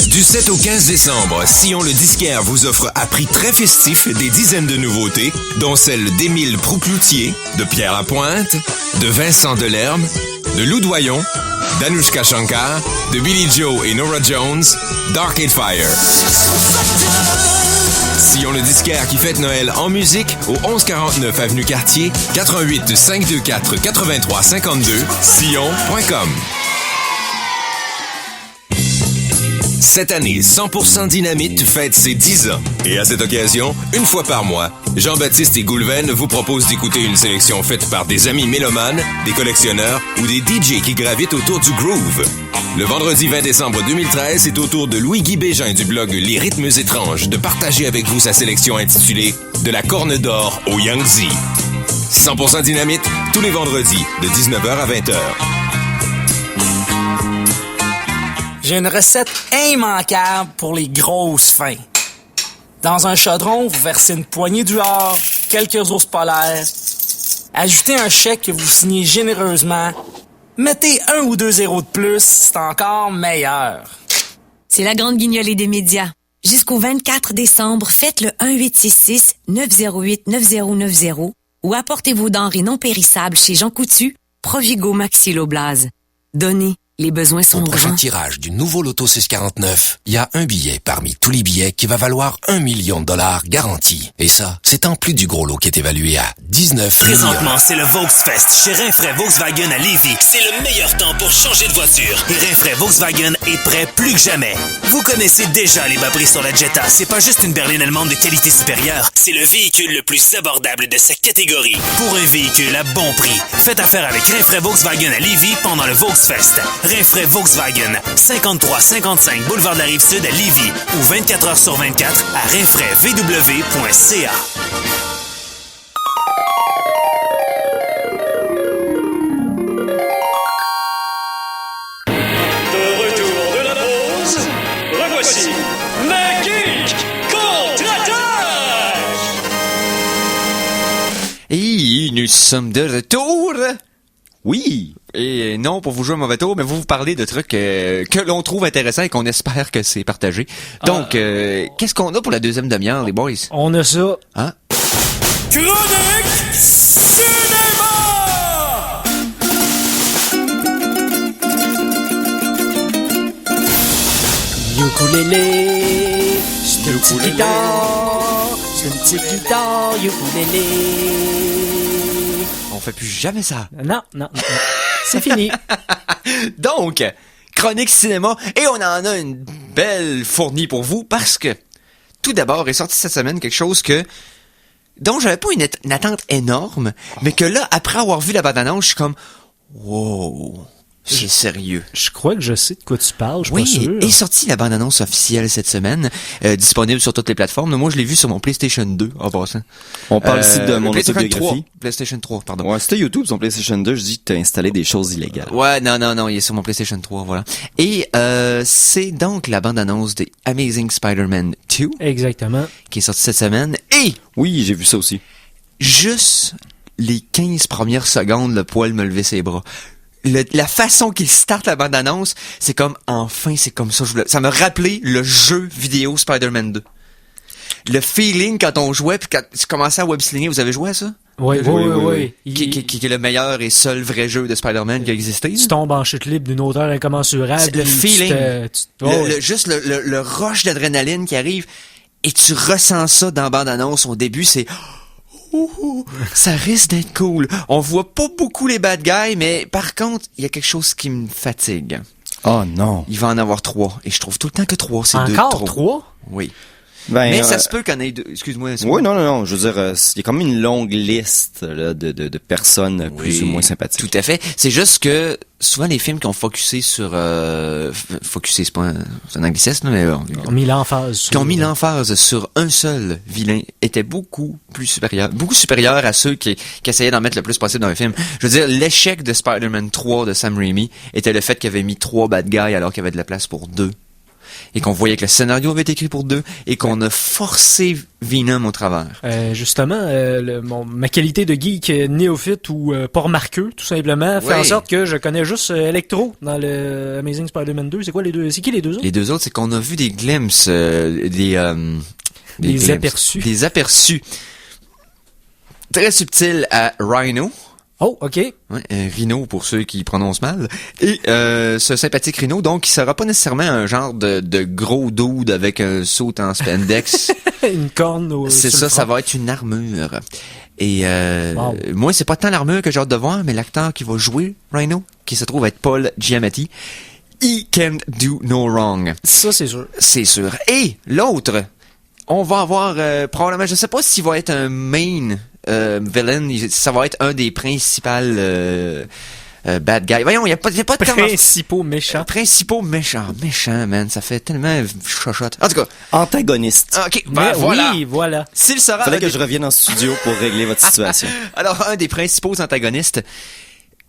Du 7 au 15 décembre, Sillon le disquaire vous offre à prix très festif des dizaines de nouveautés, dont celles d'Émile Proucloutier, de Pierre Lapointe, de Vincent Delerme, de Lou Doyon, d'Anushka Shankar, de Billy Joe et Nora Jones, d'Arcade Fire. Sillon le disquaire qui fête Noël en musique au 1149 Avenue Cartier, 88 524 83 52, sillon.com. Cette année, 100% Dynamite fête ses 10 ans. Et à cette occasion, une fois par mois, Jean-Baptiste et Goulven vous proposent d'écouter une sélection faite par des amis mélomanes, des collectionneurs ou des DJ qui gravitent autour du groove. Le vendredi 20 décembre 2013, c'est au tour de Louis-Guy Bégin du blog Les Rythmes étranges de partager avec vous sa sélection intitulée « De la corne d'or au Yangtze ». 100% Dynamite, tous les vendredis, de 19h à 20h. J'ai une recette immanquable pour les grosses fins. Dans un chaudron, vous versez une poignée d'huard, quelques ours polaires. Ajoutez un chèque que vous signez généreusement. Mettez 1 ou 2 zéros de plus, c'est encore meilleur. C'est la grande guignolée des médias. Jusqu'au 24 décembre, faites le 1-866-908-9090 ou apportez vos denrées non périssables chez Jean Coutu, Provigo Maxilloblase. Donnez, les besoins sont Au prochain grands. tirage du nouveau Loto 649, il y a un billet parmi tous les billets qui va valoir $1 million garanti. Et ça, c'est en plus du gros lot qui est évalué à 19 Présentement, millions. c'est le Volksfest chez Rinfraie Volkswagen à Lévis. C'est le meilleur temps pour changer de voiture. Et Rinfraie Volkswagen est prêt plus que jamais. Vous connaissez déjà les bas prix sur la Jetta. C'est pas juste une berline allemande de qualité supérieure. C'est le véhicule le plus abordable de sa catégorie. Pour un véhicule à bon prix, faites affaire avec Rinfraie Volkswagen à Lévis pendant le Volksfest. Rinfraie Volkswagen, 5355 Boulevard de la Rive-Sud à Lévis ou 24 heures sur 24 à rinfraivw.ca. De retour de la pause, revoici les Geeks contre-attaque! Et nous sommes de retour. Oui. Et non pour vous jouer un mauvais tour, mais vous parler de trucs que l'on trouve intéressants et qu'on espère que c'est partagé. Donc, qu'est-ce qu'on a pour la deuxième demi-heure, les boys? On a ça. Hein? Chronique Cinéma! Ukulélé, c'est une petite guitare, c'est une petite guitare, ukulélé. On fait plus jamais ça. Non. C'est fini. Donc, chronique cinéma, et on en a une belle fournie pour vous parce que, tout d'abord, est sorti cette semaine quelque chose dont j'avais pas une attente énorme, mais que là, après avoir vu la bande-annonce, je suis comme, wow, c'est sérieux. Je crois que je sais de quoi tu parles, je suis Oui, pas sûr. est sortie la bande-annonce officielle cette semaine, disponible sur toutes les plateformes. Moi, je l'ai vu sur mon PlayStation 2, en passant. On parle ici de mon PlayStation autobiographie. 3, PlayStation 3, pardon. Ouais, c'était YouTube, son PlayStation 2, je dis que t'as installé des choses illégales. Ouais, non, il est sur mon PlayStation 3, voilà. Et c'est donc la bande-annonce de Amazing Spider-Man 2. Exactement. Qui est sortie cette semaine. Et oui, j'ai vu ça aussi. Juste les 15 premières secondes, le poil me levait ses bras. La façon qu'il starte la bande-annonce, c'est comme, enfin, c'est comme ça. Ça me rappelait le jeu vidéo Spider-Man 2. Le feeling quand on jouait, puis quand tu commençais à web-slinger, vous avez joué à ça? Oui. Qui est le meilleur et seul vrai jeu de Spider-Man qui a existé. Tu tombes en chute libre d'une hauteur incommensurable. Le feeling. Juste le rush d'adrénaline qui arrive, et tu ressens ça dans la bande-annonce. Au début, c'est... ça risque d'être cool. On voit pas beaucoup les bad guys, mais par contre, il y a quelque chose qui me fatigue. Oh non. Il va en avoir 3. Et je trouve tout le temps que 3, c'est 2 Encore trop. 3? Oui. Ben, mais ça se peut qu'on ait 2. Excuse-moi. Oui, non. Je veux dire, il y a comme une longue liste là, de personnes plus ou moins sympathiques. Tout à fait. C'est juste que souvent les films qui ont focusé sur... focusé, c'est pas c'est un anglicisme, mais... Qui ont mis l'emphase. Qui ont mis l'emphase sur un seul vilain étaient beaucoup supérieurs à ceux qui essayaient d'en mettre le plus possible dans le film. Je veux dire, l'échec de Spider-Man 3 de Sam Raimi était le fait qu'il avait mis 3 bad guys alors qu'il y avait de la place pour 2. Et qu'on voyait que le scénario avait été écrit pour 2 et qu'on a forcé Venom au travers. Justement, ma qualité de geek néophyte ou pas remarqueux, tout simplement, fait en sorte que je connais juste Electro dans le Amazing Spider-Man 2. C'est quoi les deux? C'est qui les deux autres? Les deux autres, c'est qu'on a vu des glimpses, des aperçus. Des aperçus très subtils à Rhino. Oh, ok. Ouais, Rhino pour ceux qui prononcent mal. Et ce sympathique Rhino, donc, il sera pas nécessairement un genre de gros dude avec un saut en spandex. Une corne au... C'est ça, ça va être une armure. Et moi, c'est pas tant l'armure que j'ai hâte de voir, mais l'acteur qui va jouer Rhino, qui se trouve être Paul Giamatti, he can't do no wrong. Ça, c'est sûr. C'est sûr. Et l'autre, on va avoir probablement, je sais pas s'il va être un main villain, ça va être un des principaux bad guys. Voyons, il y a pas de principaux méchants. Principaux méchants, man, ça fait tellement chochotte. En tout cas, antagoniste. OK, ben, voilà. Oui, voilà. S'il sera fallait que je revienne en studio pour régler votre situation. Alors, un des principaux antagonistes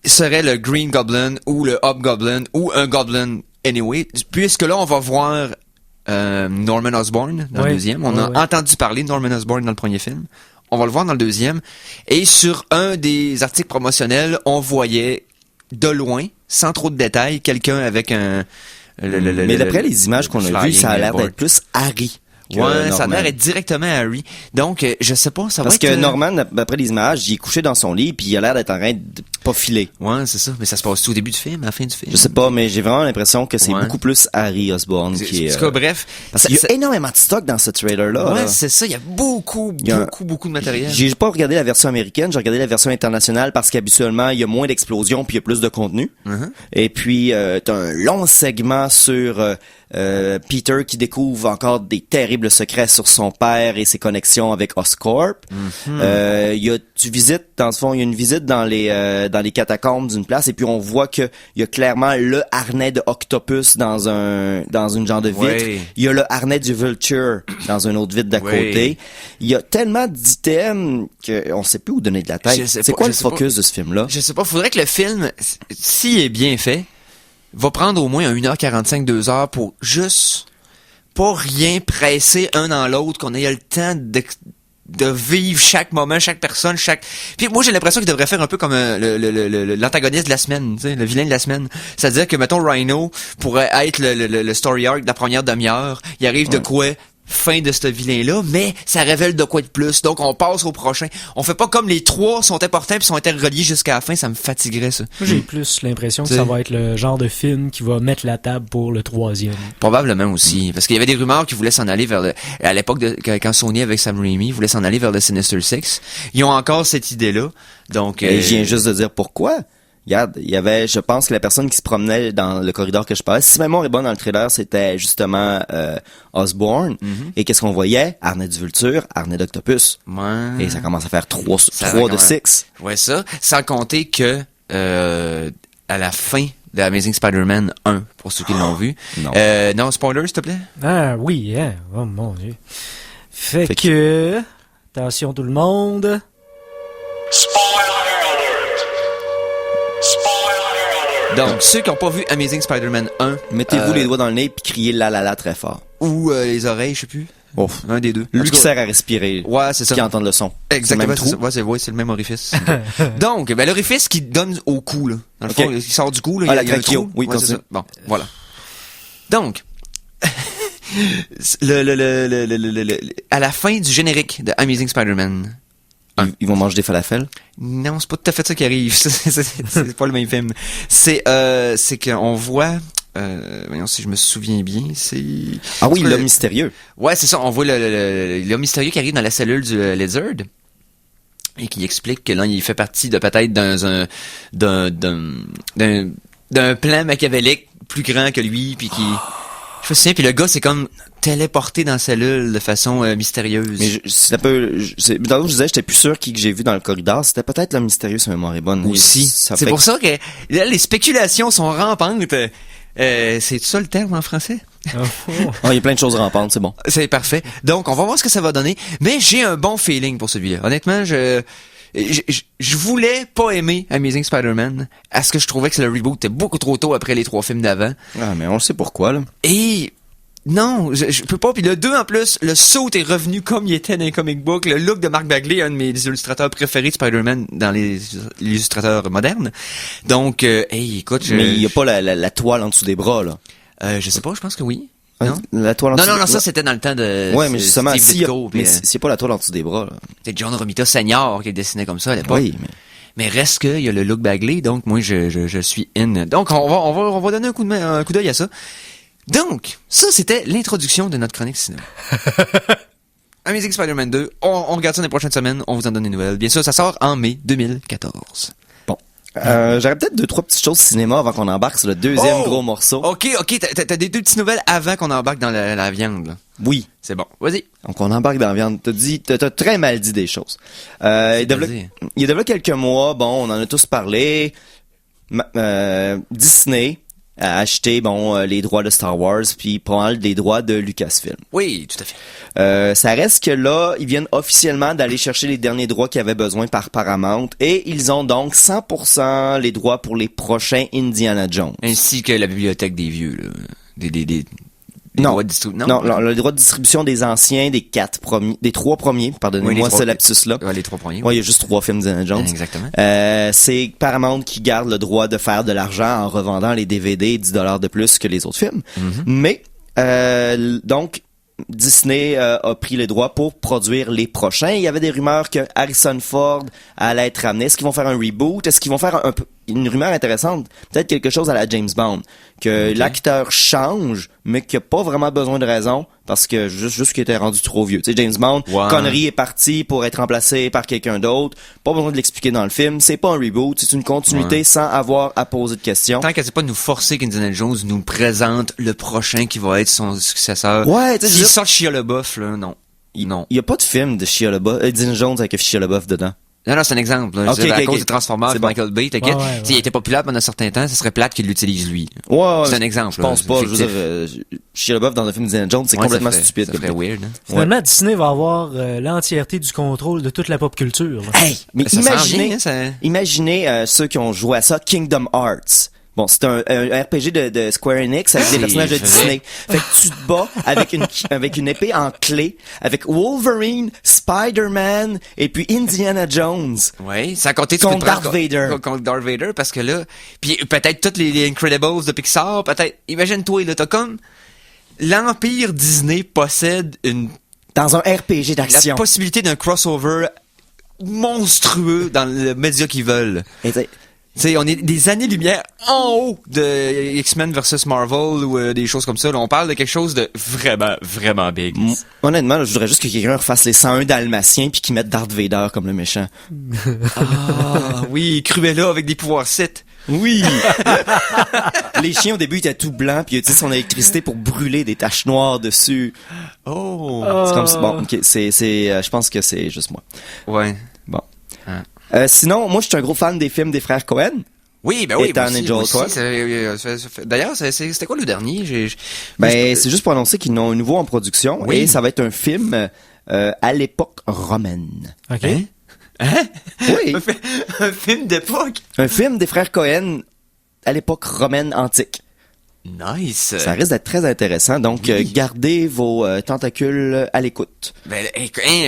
serait le Green Goblin ou le Hobgoblin ou un Goblin anyway, puisque là on va voir Norman Osborn dans le deuxième. On a entendu parler de Norman Osborn dans le premier film. on va le voir dans le deuxième. Et sur un des articles promotionnels, on voyait de loin, sans trop de détails, quelqu'un avec un... Mais d'après les images qu'on a vues, ça a l'air d'être plus Harry. Ouais, ça a l'air d'être directement Harry. Donc, je sais pas, ça va être... Parce que Norman, d'après les images, il est couché dans son lit, puis il a l'air d'être en train de pas filer. Ouais, c'est ça. Mais ça se passe tout au début du film, à la fin du film? Je sais pas, mais j'ai vraiment l'impression que c'est beaucoup plus Harry Osborn qui est... En tout cas, bref. Parce qu'il y a énormément de stock dans ce trailer-là. Ouais, là. c'est ça. Il y a beaucoup de matériel. J'ai pas regardé la version américaine, j'ai regardé la version internationale parce qu'habituellement, il y a moins d'explosions puis il y a plus de contenu. Et puis, t'as un long segment sur... Peter qui découvre encore des terribles secrets sur son père et ses connexions avec Oscorp. Tu visites, dans le fond, il y a une visite dans les catacombes d'une place et puis on voit que il y a clairement le harnais de Octopus dans une genre de vitre. Ouais. Il y a le harnais du Vulture dans une autre vitre d'à côté. Il y a tellement d'items qu'on sait plus où donner de la tête. C'est quoi le focus de ce film-là? Je sais pas, faudrait que le film, s'il est bien fait, va prendre au moins 1h45, 2h pour juste pas rien presser un dans l'autre, qu'on ait le temps de vivre chaque moment, chaque personne, Puis moi, j'ai l'impression qu'il devrait faire un peu comme l'antagoniste de la semaine, tu sais, le vilain de la semaine. C'est-à-dire que, mettons, Rhino pourrait être le story arc de la première demi-heure. Il arrive de quoi? Fin de ce vilain-là, mais ça révèle de quoi de plus. Donc, on passe au prochain. On fait pas comme les trois sont importants puis sont interreliés jusqu'à la fin. Ça me fatiguerait, ça. Moi, j'ai plus l'impression que ça va être le genre de film qui va mettre la table pour le troisième. Probablement aussi. Parce qu'il y avait des rumeurs qui voulaient s'en aller vers à l'époque quand Sony avec Sam Raimi voulait s'en aller vers le Sinister Six. Ils ont encore cette idée-là. Donc, je viens juste de dire pourquoi. Regarde, il y avait, je pense que la personne qui se promenait dans le corridor que je parlais, si ma mémoire est bonne dans le trailer, c'était justement Osborn. Et qu'est-ce qu'on voyait? Harnais du Vulture, harnais d'Octopus. Ouais. Et ça commence à faire 3 de 6. Ouais, ça. Sans compter que à la fin de Amazing Spider-Man 1, pour ceux qui l'ont vu. Non, spoiler, s'il te plaît? Ah oui, hein. Oh mon Dieu. Fait que... Attention tout le monde. Donc, ceux qui n'ont pas vu Amazing Spider-Man 1... Mettez-vous les doigts dans le nez puis criez la la la très fort. Ou les oreilles, je sais plus. Ouf. Un des deux. Lui qui sert à respirer. Ouais, c'est ça. Qui entend le son. Exactement. C'est le même orifice. Donc, l'orifice qui donne au cou, là. Dans le fond, il sort du cou, là. La il y a un trou. Oui, c'est ça. Bon, voilà. Donc, à la fin du générique de Amazing Spider-Man... Ils vont manger des falafels? Non, c'est pas tout à fait ça qui arrive. C'est pas le même film. C'est qu'on voit... voyons si je me souviens bien, c'est... Ah oui, l'homme mystérieux. Ouais, c'est ça. On voit l'homme mystérieux qui arrive dans la cellule du Lizard et qui explique que là, il fait partie de peut-être d'un plan machiavélique plus grand que lui, puis qui... Je me souviens, puis le gars, c'est comme téléporté dans la cellule de façon mystérieuse. Mais dans je disais, j'étais plus sûr qui que j'ai vu dans le corridor. C'était peut-être l'homme mystérieux, si ma mémoire est bonne. Aussi. C'est pour ça que là, les spéculations sont rampantes. C'est ça le terme en français? Il y a plein de choses rampantes, c'est bon. C'est parfait. Donc, on va voir ce que ça va donner. Mais j'ai un bon feeling pour celui-là. Honnêtement, je voulais pas aimer Amazing Spider-Man, à ce que je trouvais que le reboot était beaucoup trop tôt après les 3 films d'avant. Ah, mais on le sait pourquoi, là. Et non, je peux pas. Puis le 2, en plus, le saut est revenu comme il était dans les comic books. Le look de Mark Bagley, un de mes illustrateurs préférés de Spider-Man dans les illustrateurs modernes. Donc, écoute... Mais il y a pas la toile en dessous des bras, là. Je sais pas, je pense que oui. Non? La toile en dessous non, ça c'était dans le temps de... Ouais, mais justement, s'il y a pas la toile en dessous des bras, là. C'est John Romita Senior qui dessinait comme ça à l'époque. Oui, mais reste que il y a le look Bagley, donc moi je suis in. Donc on va donner un coup d'œil à ça. Donc, ça c'était l'introduction de notre chronique cinéma. Amazing Spider-Man 2, on regarde ça dans les prochaines semaines, on vous en donne des nouvelles. Bien sûr, ça sort en mai 2014. J'aurais peut-être 2-3 petites choses cinéma avant qu'on embarque sur le deuxième gros morceau. Ok, t'as des 2 petites nouvelles avant qu'on embarque dans la viande, là. Oui. C'est bon, vas-y. Donc on embarque dans la viande. T'as très mal dit des choses. Il y a quelques mois, bon, on en a tous parlé. Disney a acheté, les droits de Star Wars, puis prend les droits de Lucasfilm. Oui, tout à fait. Ça reste que là, ils viennent officiellement d'aller chercher les derniers droits qu'ils avaient besoin par Paramount, et ils ont donc 100% les droits pour les prochains Indiana Jones. Ainsi que la bibliothèque des vieux, là. Non, les droits de distribution des anciens, des 3 premiers, pardonnez-moi ce lapsus-là. Ouais, les 3 premiers. Ouais, il y a juste 3 films d'Indiana Jones. Exactement. C'est Paramount qui garde le droit de faire de l'argent en revendant les DVD $10 de plus que les autres films. Mais, donc, Disney a pris les droits pour produire les prochains. Il y avait des rumeurs que Harrison Ford allait être ramené. Est-ce qu'ils vont faire un reboot? Est-ce qu'ils vont faire une rumeur intéressante? Peut-être quelque chose à la James Bond. Que l'acteur change, mais qu'il n'a pas vraiment besoin de raison parce que juste qu'il était rendu trop vieux. Tu sais, James Bond, Connery est parti pour être remplacé par quelqu'un d'autre. Pas besoin de l'expliquer dans le film. C'est pas un reboot, c'est une continuité sans avoir à poser de questions. Tant qu'elle sait pas nous forcer qu'Indiana Jones nous présente le prochain qui va être son successeur. Ouais, tu sais, s'il sort de Shia LaBeouf, là, non. Il y a pas de film de Shia LaBeouf, Indiana Jones avec Shia LaBeouf dedans. Non, c'est un exemple. À cause des Transformers de Michael Bay, t'inquiète. S'il était populaire pendant un certain temps, ce serait plate qu'il l'utilise lui. C'est un exemple. Je pense pas. Je veux dire, Shia LaBeouf dans un film d'Indiana Jones, c'est complètement stupide. Ça ferait weird. Hein? Finalement, Disney va avoir l'entièreté du contrôle de toute la pop culture. Hey, mais imaginez ceux qui ont joué à ça, Kingdom Hearts. Bon, c'est un RPG de Square Enix avec des personnages de Disney. Fait que tu te bats avec une épée en clé, avec Wolverine, Spider-Man, et puis Indiana Jones. Oui, sans compter contre Darth Vader. Contre Darth Vader, parce que là, puis peut-être toutes les Incredibles de Pixar, peut-être, imagine-toi, là, t'as comme l'Empire Disney possède dans un RPG d'action. La possibilité d'un crossover monstrueux dans le média qu'ils veulent. T'sais, on est des années-lumière en haut de X-Men versus Marvel ou des choses comme ça. Là, on parle de quelque chose de vraiment, vraiment big. Honnêtement, je voudrais juste que quelqu'un refasse les 101 Dalmatiens puis qu'il mette Darth Vader comme le méchant. Oui, Cruella avec des pouvoirs Sith. Oui! Les chiens, au début, étaient tout blancs puis ils utilisaient son électricité pour brûler des taches noires dessus. C'est comme ça. Bon, ok, je pense que c'est juste moi. Ouais. Bon. Sinon, moi, je suis un gros fan des films des frères Coen. Oui, ben oui. D'ailleurs, c'était quoi le dernier? C'est juste pour annoncer qu'ils ont un nouveau en production et ça va être un film à l'époque romaine. OK. Hein? Oui. Un film d'époque? Un film des frères Coen à l'époque romaine antique. Nice. Ça risque d'être très intéressant. Donc, gardez vos tentacules à l'écoute. Ben,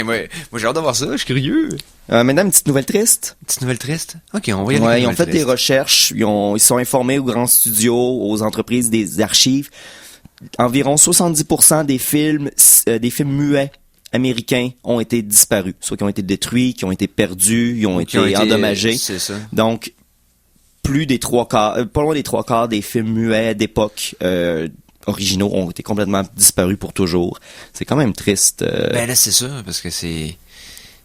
moi j'ai hâte de voir ça. Je suis curieux. Maintenant, une petite nouvelle triste. Petite nouvelle triste? OK, on va y aller. Ouais, ils ont fait des recherches. Ils sont informés aux grands studios, aux entreprises des archives. Environ 70% des films muets américains ont été disparus. Soit qui ont été détruits, qui ont été perdus, ils ont été endommagés. C'est ça. Donc, pas loin des 3/4 des films muets d'époque originaux ont été complètement disparus pour toujours. C'est quand même triste. Ben là, c'est ça, parce que c'est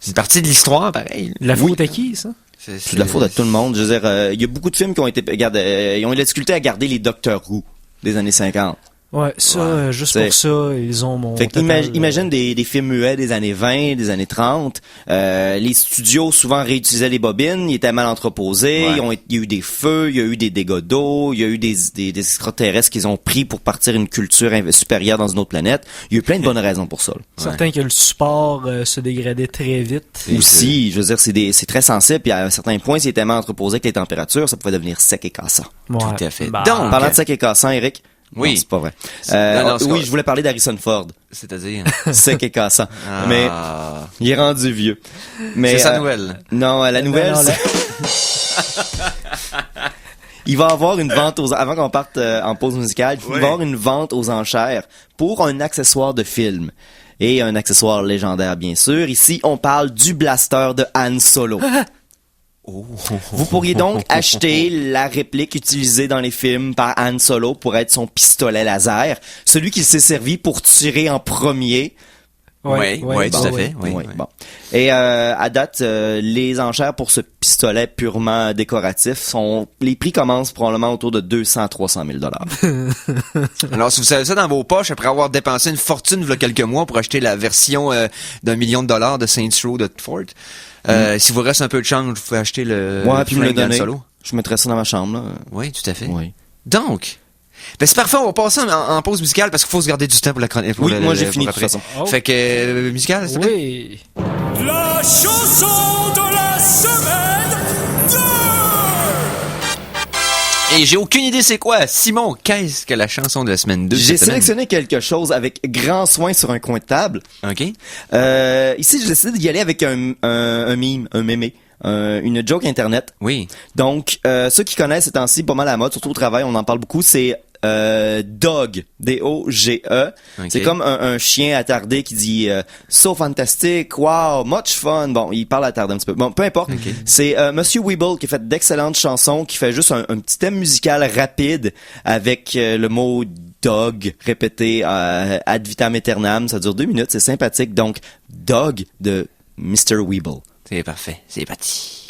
une partie de l'histoire, pareil. La faute à qui, ça? C'est de la faute à tout le monde. Je veux dire, il y a beaucoup de films qui ont été... ils ont eu la difficulté à garder les Doctor Who des années 50. Ouais, ça, juste pour ça, ils ont mon... Fait que imagine des films muets des années 20, des années 30. Les studios souvent réutilisaient les bobines, ils étaient mal entreposés, il y a eu des feux, il y a eu des dégâts d'eau, il y a eu des extraterrestres qu'ils ont pris pour partir une culture supérieure dans une autre planète. Il y a eu plein de bonnes raisons pour ça. Certain que le support se dégradait très vite. Aussi, je veux dire, c'est très sensible, puis à un certain point, s'il était mal entreposé avec les températures, ça pouvait devenir sec et cassant. Ouais. Tout à fait. Donc, parlant de sec et cassant, Eric... Oui. Non, c'est pas vrai. Je voulais parler d'Harrison Ford. C'est-à-dire? Sec et cassant. Mais il est rendu vieux. Mais c'est sa nouvelle. Non, la nouvelle, il va avoir une vente avant qu'on parte en pause musicale, il va avoir une vente aux enchères pour un accessoire de film. Et un accessoire légendaire, bien sûr. Ici, on parle du blaster de Han Solo. Vous pourriez donc acheter la réplique utilisée dans les films par Han Solo pour être son pistolet laser, celui qui s'est servi pour tirer en premier. Oui, tout à fait. Bon. Et à date, les enchères pour ce pistolet purement décoratif les prix commencent probablement autour de 200-300 000 $. Alors, si vous savez ça dans vos poches, après avoir dépensé une fortune il y a quelques mois pour acheter la version $1 million de Saints Row de Ford, si vous reste un peu de change, vous pouvez acheter le puis me le donner. Solo. Je mettrais ça dans ma chambre. Là. Oui, tout à fait. Oui. Donc, ben c'est parfait, on va passer en pause musicale parce qu'il faut se garder du temps pour la chronique. Oui, moi j'ai fini de toute façon. Fait que, musicale, c'est oui. La chanson de la semaine 2! Et j'ai aucune idée c'est quoi. Simon, qu'est-ce que la chanson de la semaine 2 J'ai cette semaine? sélectionné quelque chose avec grand soin sur un coin de table. OK. Ici, j'ai décidé d'y aller avec un meme, un mémé. Une joke internet. Oui. Donc, ceux qui connaissent ces temps-ci, pas mal à la mode, surtout au travail, on en parle beaucoup, c'est Dog, D-O-G-E. Okay. C'est comme un chien attardé qui dit so fantastic, wow, much fun. Bon, il parle attardé un petit peu. Bon, peu importe. Okay. C'est Monsieur Weeble qui a fait d'excellentes chansons, qui fait juste un petit thème musical rapide avec le mot dog répété ad vitam aeternam. Ça dure 2 minutes, c'est sympathique. Donc, Dog de Mr. Weeble. C'est parfait. C'est parti.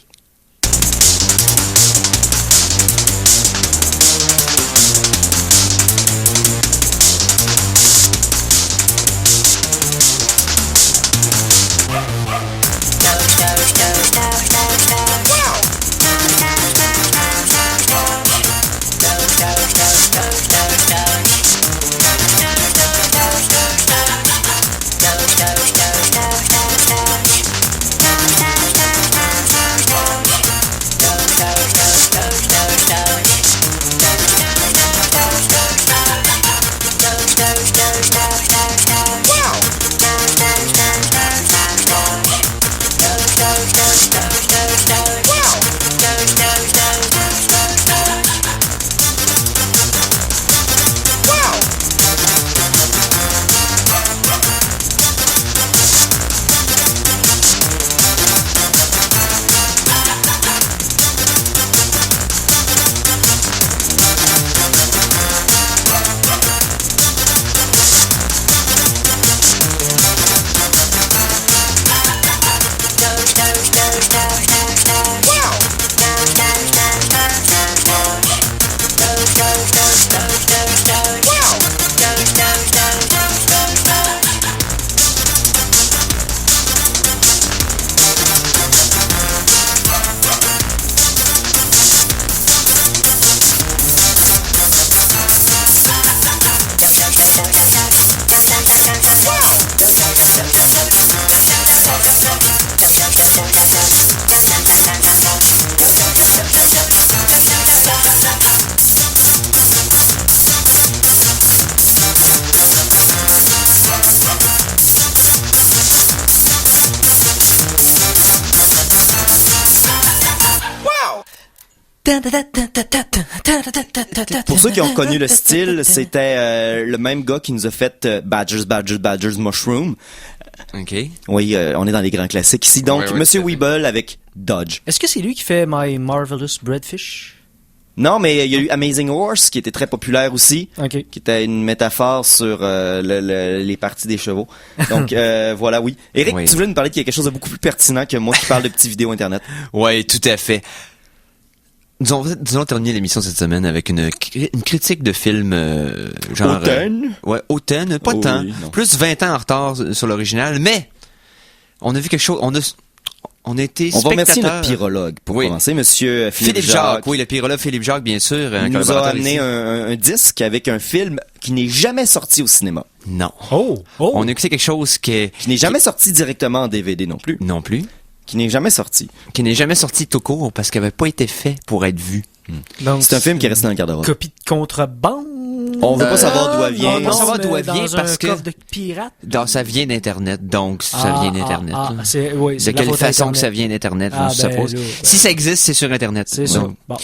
Pour ceux qui ont reconnu le style, c'était le même gars qui nous a fait Badgers Mushroom. OK. Oui, on est dans les grands classiques ici. Donc, ouais, Monsieur Weeble avec Dodge. Est-ce que c'est lui qui fait My Marvelous Breadfish? Non, mais il y a eu Amazing Horse, qui était très populaire aussi, okay. Qui était une métaphore sur les parties des chevaux. Donc, voilà, oui. Éric, tu voulais nous parler de quelque chose de beaucoup plus pertinent que moi qui parle de petites vidéos Internet. Oui, tout à fait. Disons terminer l'émission cette semaine avec une critique de film genre... Hautaine? Ouais, hautaine, pas tant. Oui, plus 20 ans en retard sur l'original, mais on a vu quelque chose... On a été On va spectateur. remercier notre pyrologue pour commencer, monsieur Philippe Jacques. Oui, le pyrologue Philippe Jacques, bien sûr. Il nous a amené un disque avec un film qui n'est jamais sorti au cinéma. Non. Oh! On a écouté quelque chose qui n'est jamais sorti directement en DVD non plus. Non plus. Qui n'est jamais sorti. Qui n'est jamais sorti tout court parce qu'il n'avait pas été fait pour être vu. Donc, c'est un film qui est resté dans le garde-robe. Copie de contrebande? On veut pas savoir d'où elle vient. On veut pas savoir d'où elle vient parce que... coffre de pirate? Ça vient d'Internet, donc ça vient d'Internet. De quelle façon que ça vient d'Internet, je suppose. Si ça existe, c'est sur Internet. C'est sûr. Bon.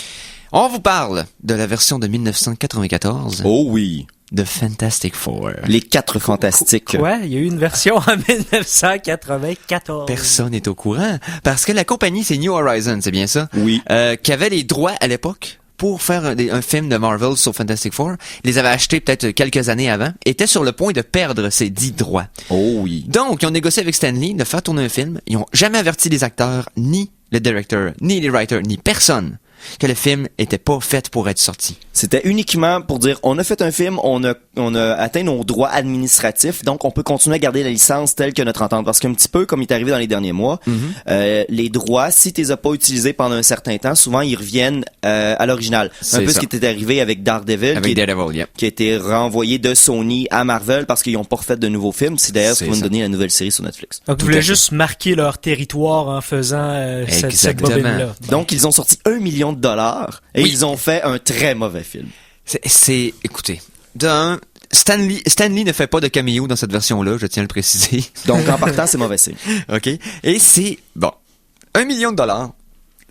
On vous parle de la version de 1994. Oh oui. De Fantastic Four. Les 4 fantastiques. Ouais, il y a eu une version en 1994. Personne n'est au courant. Parce que la compagnie, c'est New Horizons, c'est bien ça? Oui. Qui avait les droits à l'époque pour faire un film de Marvel sur Fantastic Four. Ils les avaient achetés peut-être quelques années avant. Étaient sur le point de perdre ces 10 droits. Oh oui. Donc, ils ont négocié avec Stan Lee de faire tourner un film. Ils ont jamais averti les acteurs, ni le directeur, ni les writers, ni personne que le film était pas fait pour être sorti. C'était uniquement pour dire, on a fait un film, on a atteint nos droits administratifs, donc on peut continuer à garder la licence telle que notre entente. Parce qu'un petit peu, comme il est arrivé dans les derniers mois, les droits, si tu les as pas utilisés pendant un certain temps, souvent ils reviennent à l'original. Un peu ce qui était arrivé avec Daredevil, qui a été renvoyé de Sony à Marvel parce qu'ils ont pas refait de nouveaux films. C'est d'ailleurs ce qui va nous donner la nouvelle série sur Netflix. Donc, ils voulaient juste marquer leur territoire en faisant cette bobine-là. Donc, ils ont sorti 1 million millions de dollars et ils ont fait un très mauvais film. Écoutez, Stanley ne fait pas de caméo dans cette version-là, je tiens à le préciser. Donc, en partant, c'est mauvais signe. OK. Et c'est, bon, $1 million.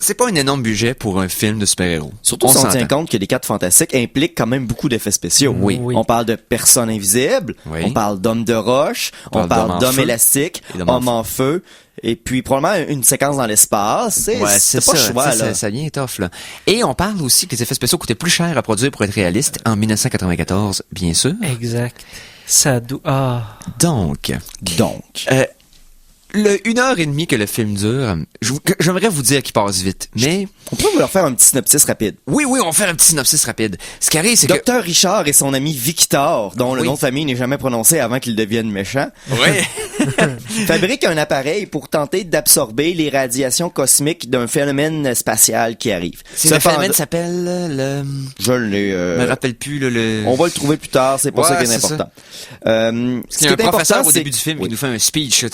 C'est pas un énorme budget pour un film de super-héros. Surtout si on tient compte que les 4 Fantastiques impliquent quand même beaucoup d'effets spéciaux. Oui. On parle de personnes invisibles, on parle d'hommes de roche, on parle d'hommes élastiques, hommes en feu, et puis probablement une séquence dans l'espace. C'est pas le choix, là. Ça vient tough, là. Et on parle aussi que les effets spéciaux coûtaient plus cher à produire pour être réalistes en 1994, bien sûr. Exact. Ça doit... Donc. Le 1h30 que le film dure, j'aimerais vous dire qu'il passe vite, mais... On peut vous leur faire un petit synopsis rapide. Oui, on va faire un petit synopsis rapide. Ce qui arrive, c'est Dr. Richard et son ami Victor, dont le nom de famille n'est jamais prononcé avant qu'il devienne méchant, fabriquent un appareil pour tenter d'absorber les radiations cosmiques d'un phénomène spatial qui arrive. Le phénomène s'appelle le... Je l'ai... me rappelle plus, le... On va le trouver plus tard, c'est pas ça qui est important. Ce qui est un professeur au début du film qui nous fait un speech.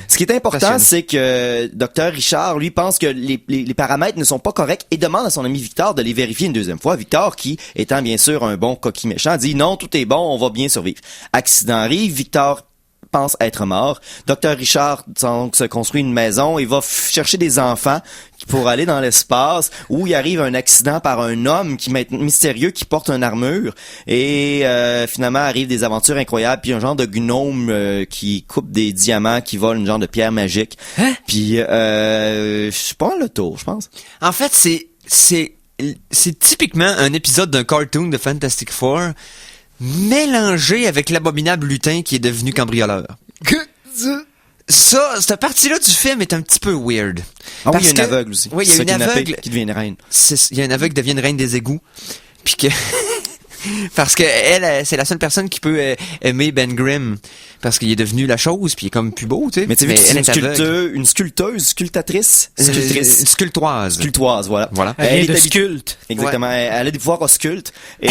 Ce qui est important, c'est que Dr. Richard, lui, pense que les paramètres ne sont pas corrects et demande à son ami Victor de les vérifier une deuxième fois. Victor, qui, étant bien sûr un bon coquille méchant, dit non, tout est bon, on va bien survivre. Accident arrive, Victor pense être mort. Dr. Richard donc, se construit une maison et va chercher des enfants pour aller dans l'espace où il arrive un accident par un homme mystérieux qui porte une armure et finalement arrivent des aventures incroyables puis un genre de gnome qui coupe des diamants qui vole une genre de pierre magique. Puis je sais pas le tour, je pense. En fait, c'est typiquement un épisode d'un cartoon de Fantastic Four mélangé avec l'abominable lutin qui est devenu cambrioleur. Cette partie-là du film est un petit peu weird. Ah oui, il y a une aveugle aussi. Oui, il y a une aveugle qui devient une reine. Il y a une aveugle qui devient une reine des égouts. Puis que... parce que elle, c'est la seule personne qui peut aimer Ben Grimm. Parce qu'il est devenu la chose, puis il est comme plus beau, tu sais. Mais tu sais, une sculptatrice. Une sculptoise. Sculptoise, voilà. Elle est de sculpte. Exactement. Ouais. Elle a des pouvoirs occultes. Et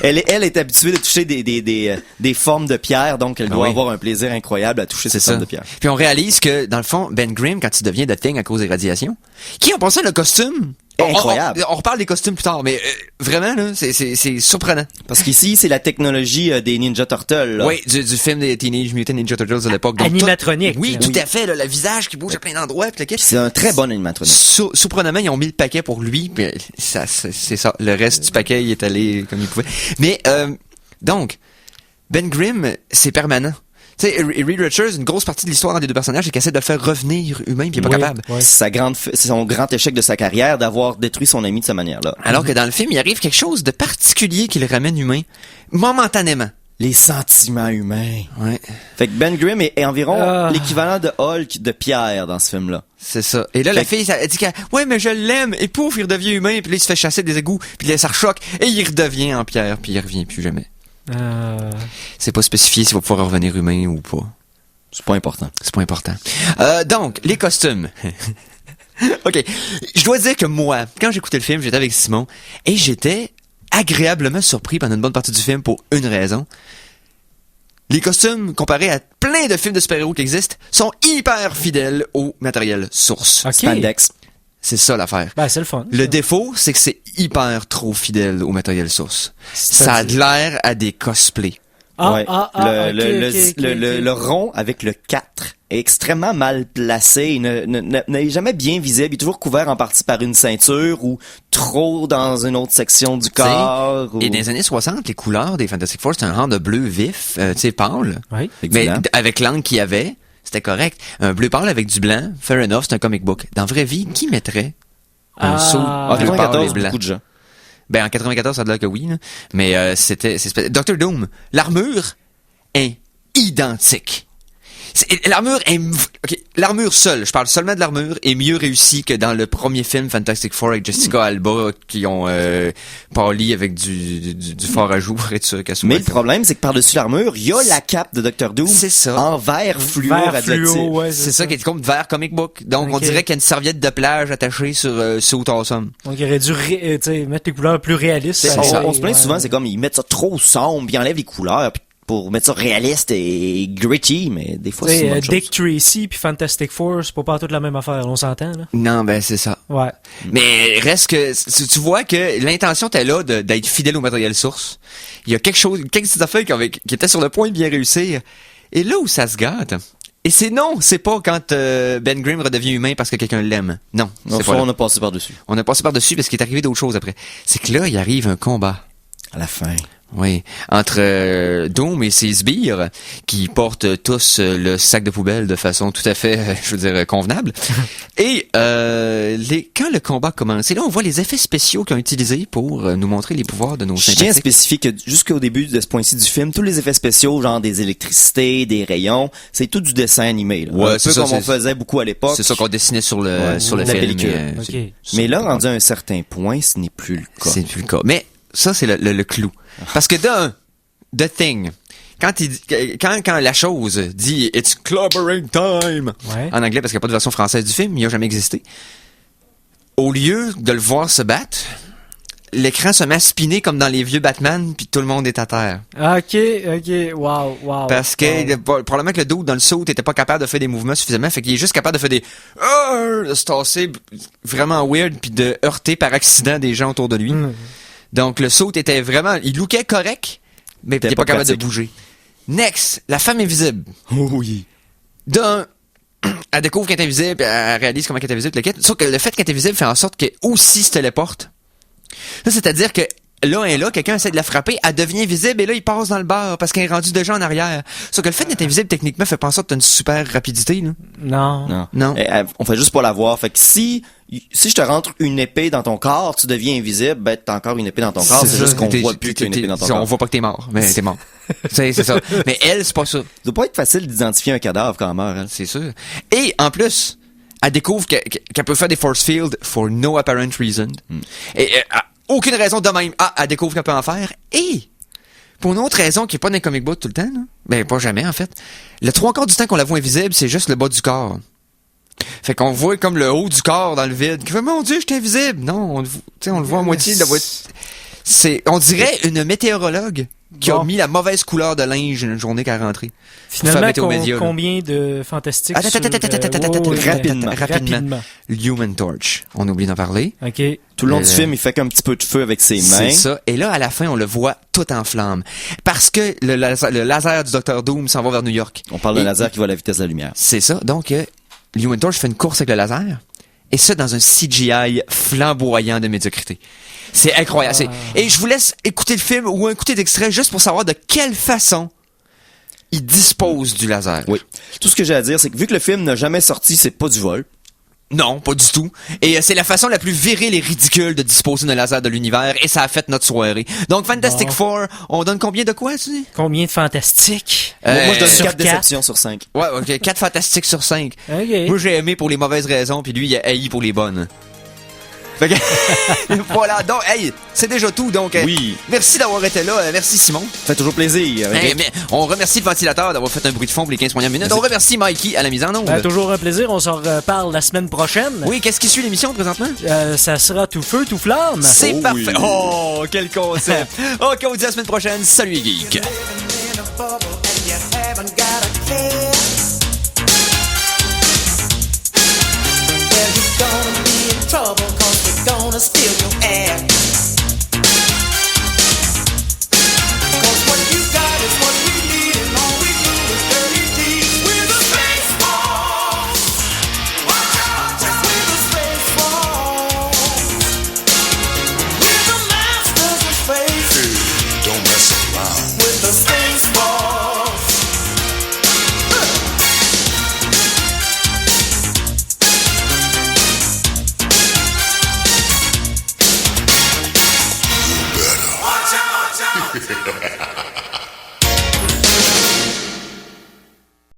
elle est habituée de toucher des formes de pierre, donc elle doit avoir un plaisir incroyable à toucher ces formes de pierre. Puis on réalise que, dans le fond, Ben Grimm, quand il devient The Thing à cause des radiations, qui en pensait le costume? Incroyable. On reparle des costumes plus tard, mais vraiment, là, c'est surprenant. Parce qu'ici, c'est la technologie des Ninja Turtles. Là. Oui, du film des Teenage Mutant Ninja Turtles de l'époque. Animatronique. Oui, tout à fait, là, le visage qui bouge à plein d'endroits. C'est un très bon animatronique. Surprenamment, ils ont mis le paquet pour lui, puis c'est ça. Le reste du paquet, il est allé comme il pouvait. Mais, donc, Ben Grimm, c'est permanent. Tu sais, Reed Richards, une grosse partie de l'histoire des deux personnages, c'est qu'il essaie de le faire revenir humain, puis il est pas capable. Ouais. C'est son grand échec de sa carrière d'avoir détruit son ami de cette manière-là. Alors que dans le film, il arrive quelque chose de particulier qui le ramène humain, momentanément. Les sentiments humains. Ouais. Fait que Ben Grimm est environ l'équivalent de Hulk de Pierre dans ce film-là. C'est ça. Et là, la fille, elle dit ouais, mais je l'aime, et pouf, il redevient humain, puis là, il se fait chasser des égouts, puis là, ça rechoque, et il redevient en pierre, puis il revient plus jamais. C'est pas spécifié s'il va pouvoir revenir humain ou pas. C'est pas important. C'est pas important. Donc, les costumes. OK. Je dois dire que moi, quand j'écoutais le film, j'étais avec Simon, et j'étais agréablement surpris pendant une bonne partie du film pour une raison. Les costumes, comparés à plein de films de super-héros qui existent, sont hyper fidèles au matériel source. Okay. Spandex. C'est ça l'affaire. Ben, c'est le fun. Le défaut, c'est que c'est hyper trop fidèle au matériel source. Ça a de l'air à des cosplays. Le rond avec le 4 est extrêmement mal placé. Il n'est jamais bien visible. Il est toujours couvert en partie par une ceinture ou trop dans une autre section du corps. Et dans les années 60, les couleurs des Fantastic Four, c'était un rang de bleu vif, tu sais, pâle. Oui. Mais avec l'angle qu'il y avait, c'était correct. Un bleu pâle avec du blanc, fair enough, c'est un comic book. Dans la vraie vie, qui mettrait un saut bleu pâle et blanc? Beaucoup de gens. Ben, en 94, ça a l'air que oui, là. Mais c'est Dr. Doom, l'armure est identique. L'armure seule, je parle seulement de l'armure, est mieux réussie que dans le premier film Fantastic Four avec Jessica Alba qui ont pâli avec du fort à jour et tout ça. Mais le problème, c'est que par-dessus l'armure, il y a la cape de Dr. Doom en vert fluo radioactif. C'est ça qui est comme vert comic book. Donc on dirait qu'il y a une serviette de plage attachée sur Awesome. Donc il aurait dû mettre les couleurs plus réalistes. On se plaint souvent, c'est comme ils mettent ça trop sombre, ils enlèvent les couleurs. Puis pour mettre ça réaliste et gritty, mais des fois, c'est une bonne Dick chose. Tracy puis Fantastic Four, c'est pas toute la même affaire, on s'entend, là? Non, ben c'est ça. Ouais. Mais reste que tu vois que l'intention était là d'être fidèle au matériel source. Il y a quelques petites affaires qui étaient sur le point de bien réussir. Et là où ça se gâte, et c'est pas quand Ben Grimm redevient humain parce que quelqu'un l'aime. Non, c'est pas là. On a passé par-dessus. On a passé par-dessus parce qu'il est arrivé d'autres choses après. C'est que là, il arrive un combat. À la fin. Oui, entre Doom et ses sbires, qui portent tous le sac de poubelle de façon tout à fait, je veux dire, convenable. Et quand le combat commence, et là on voit les effets spéciaux qu'ils ont utilisés pour nous montrer les pouvoirs de nos Je tiens à sympathiques. spécifier que jusqu'au début de ce point-ci du film, tous les effets spéciaux, genre des électricités, des rayons, c'est tout du dessin animé. Là. Ouais, un c'est peu ça, comme on faisait beaucoup à l'époque. C'est ça qu'on dessinait sur le Ouais, sur le la film. pellicule. Ok. Mais là, rendu à un certain point, ce n'est plus le cas. C'est plus le cas. Mais ça, c'est le clou. Parce que The Thing, quand la chose dit « It's clobbering time Ouais. en anglais, parce qu'il n'y a pas de version française du film, il n'a jamais existé, au lieu de le voir se battre, l'écran se met à spinner comme dans les vieux Batman, puis tout le monde est à terre. Ok, wow. Parce que probablement que le dude dans le saut n'était pas capable de faire des mouvements suffisamment, fait qu'il est juste capable de faire des de se tasser vraiment weird, puis de heurter par accident des gens autour de lui. Donc le saut était vraiment, il lookait correct, mais il était pas capable de bouger. Next, la femme invisible. Oh oui. Elle découvre qu'elle est invisible, puis elle réalise comment elle est invisible, sauf que le fait qu'elle est invisible fait en sorte qu'elle aussi se téléporte. Là, c'est-à-dire que là, quelqu'un essaie de la frapper, elle devient visible et là, il passe dans le bar parce qu'elle est rendue déjà en arrière. Sauf que le fait d'être invisible, techniquement, fait pas en sorte que t'as une super rapidité, là. Non. On fait juste pas la voir. Fait que si je te rentre une épée dans ton corps, tu deviens invisible, ben t'as encore une épée dans ton corps, c'est juste qu'on voit plus que t'as une épée dans ton corps. On voit pas que t'es mort, mais t'es mort. c'est ça. Mais elle, c'est pas ça. Ça doit pas être facile d'identifier un cadavre quand elle meurt, elle. C'est sûr. Et en plus, elle découvre qu'elle peut faire des force fields for no apparent reason. Et aucune raison de même. Elle découvre qu'elle peut en faire. Et pour une autre raison qui est pas dans les comic books tout le temps, là, ben pas jamais en fait. Le 3/4 du temps qu'on la voit invisible, c'est juste le bas du corps. Fait qu'on voit comme le haut du corps dans le vide. Qui fait, mon Dieu, je suis invisible. Non, on le voit à moitié de la voiture. On dirait une météorologue qui a mis la mauvaise couleur de linge une journée qu'elle est rentrée. Finalement, combien de fantastiques Rapidement. Human Torch. On oublie d'en parler. OK. Tout le long du film, il fait qu'un petit peu de feu avec ses mains. C'est ça. Et là, à la fin, on le voit tout en flammes. Parce que le laser du Dr. Doom s'en va vers New York. On parle d'un laser qui va à la vitesse de la lumière. C'est ça. Donc, Human Torch fait une course avec le laser. Et ça, dans un CGI flamboyant de médiocrité. C'est incroyable. Et je vous laisse écouter le film ou écouter d'extrait juste pour savoir de quelle façon il dispose du laser. Oui. Tout ce que j'ai à dire, c'est que vu que le film n'a jamais sorti, c'est pas du vol. Non, pas du tout. Et c'est la façon la plus virile et ridicule de disposer d'un laser de l'univers, et ça a fait notre soirée. Donc, Fantastic Four, on donne combien de quoi, tu dis? Combien de fantastiques? Moi, je donne 4 déceptions sur 5. Ouais, ok, 4 fantastiques sur 5. Okay. Moi, j'ai aimé pour les mauvaises raisons, puis lui, il a haï pour les bonnes. Fait que, voilà, donc, hey, c'est déjà tout, donc, oui. Merci d'avoir été là, merci Simon. Ça fait toujours plaisir. Mais on remercie le ventilateur d'avoir fait un bruit de fond pour les 15 premières minutes. On remercie Mikey à la mise en onde. Toujours un plaisir, on s'en reparle la semaine prochaine. Oui, qu'est-ce qui suit l'émission présentement? Ça sera tout feu, tout flamme. C'est parfait. Oui. Oh, quel concept. Ok, on dit à la semaine prochaine. Salut les geeks. Trouble, 'cause we're gonna steal your air.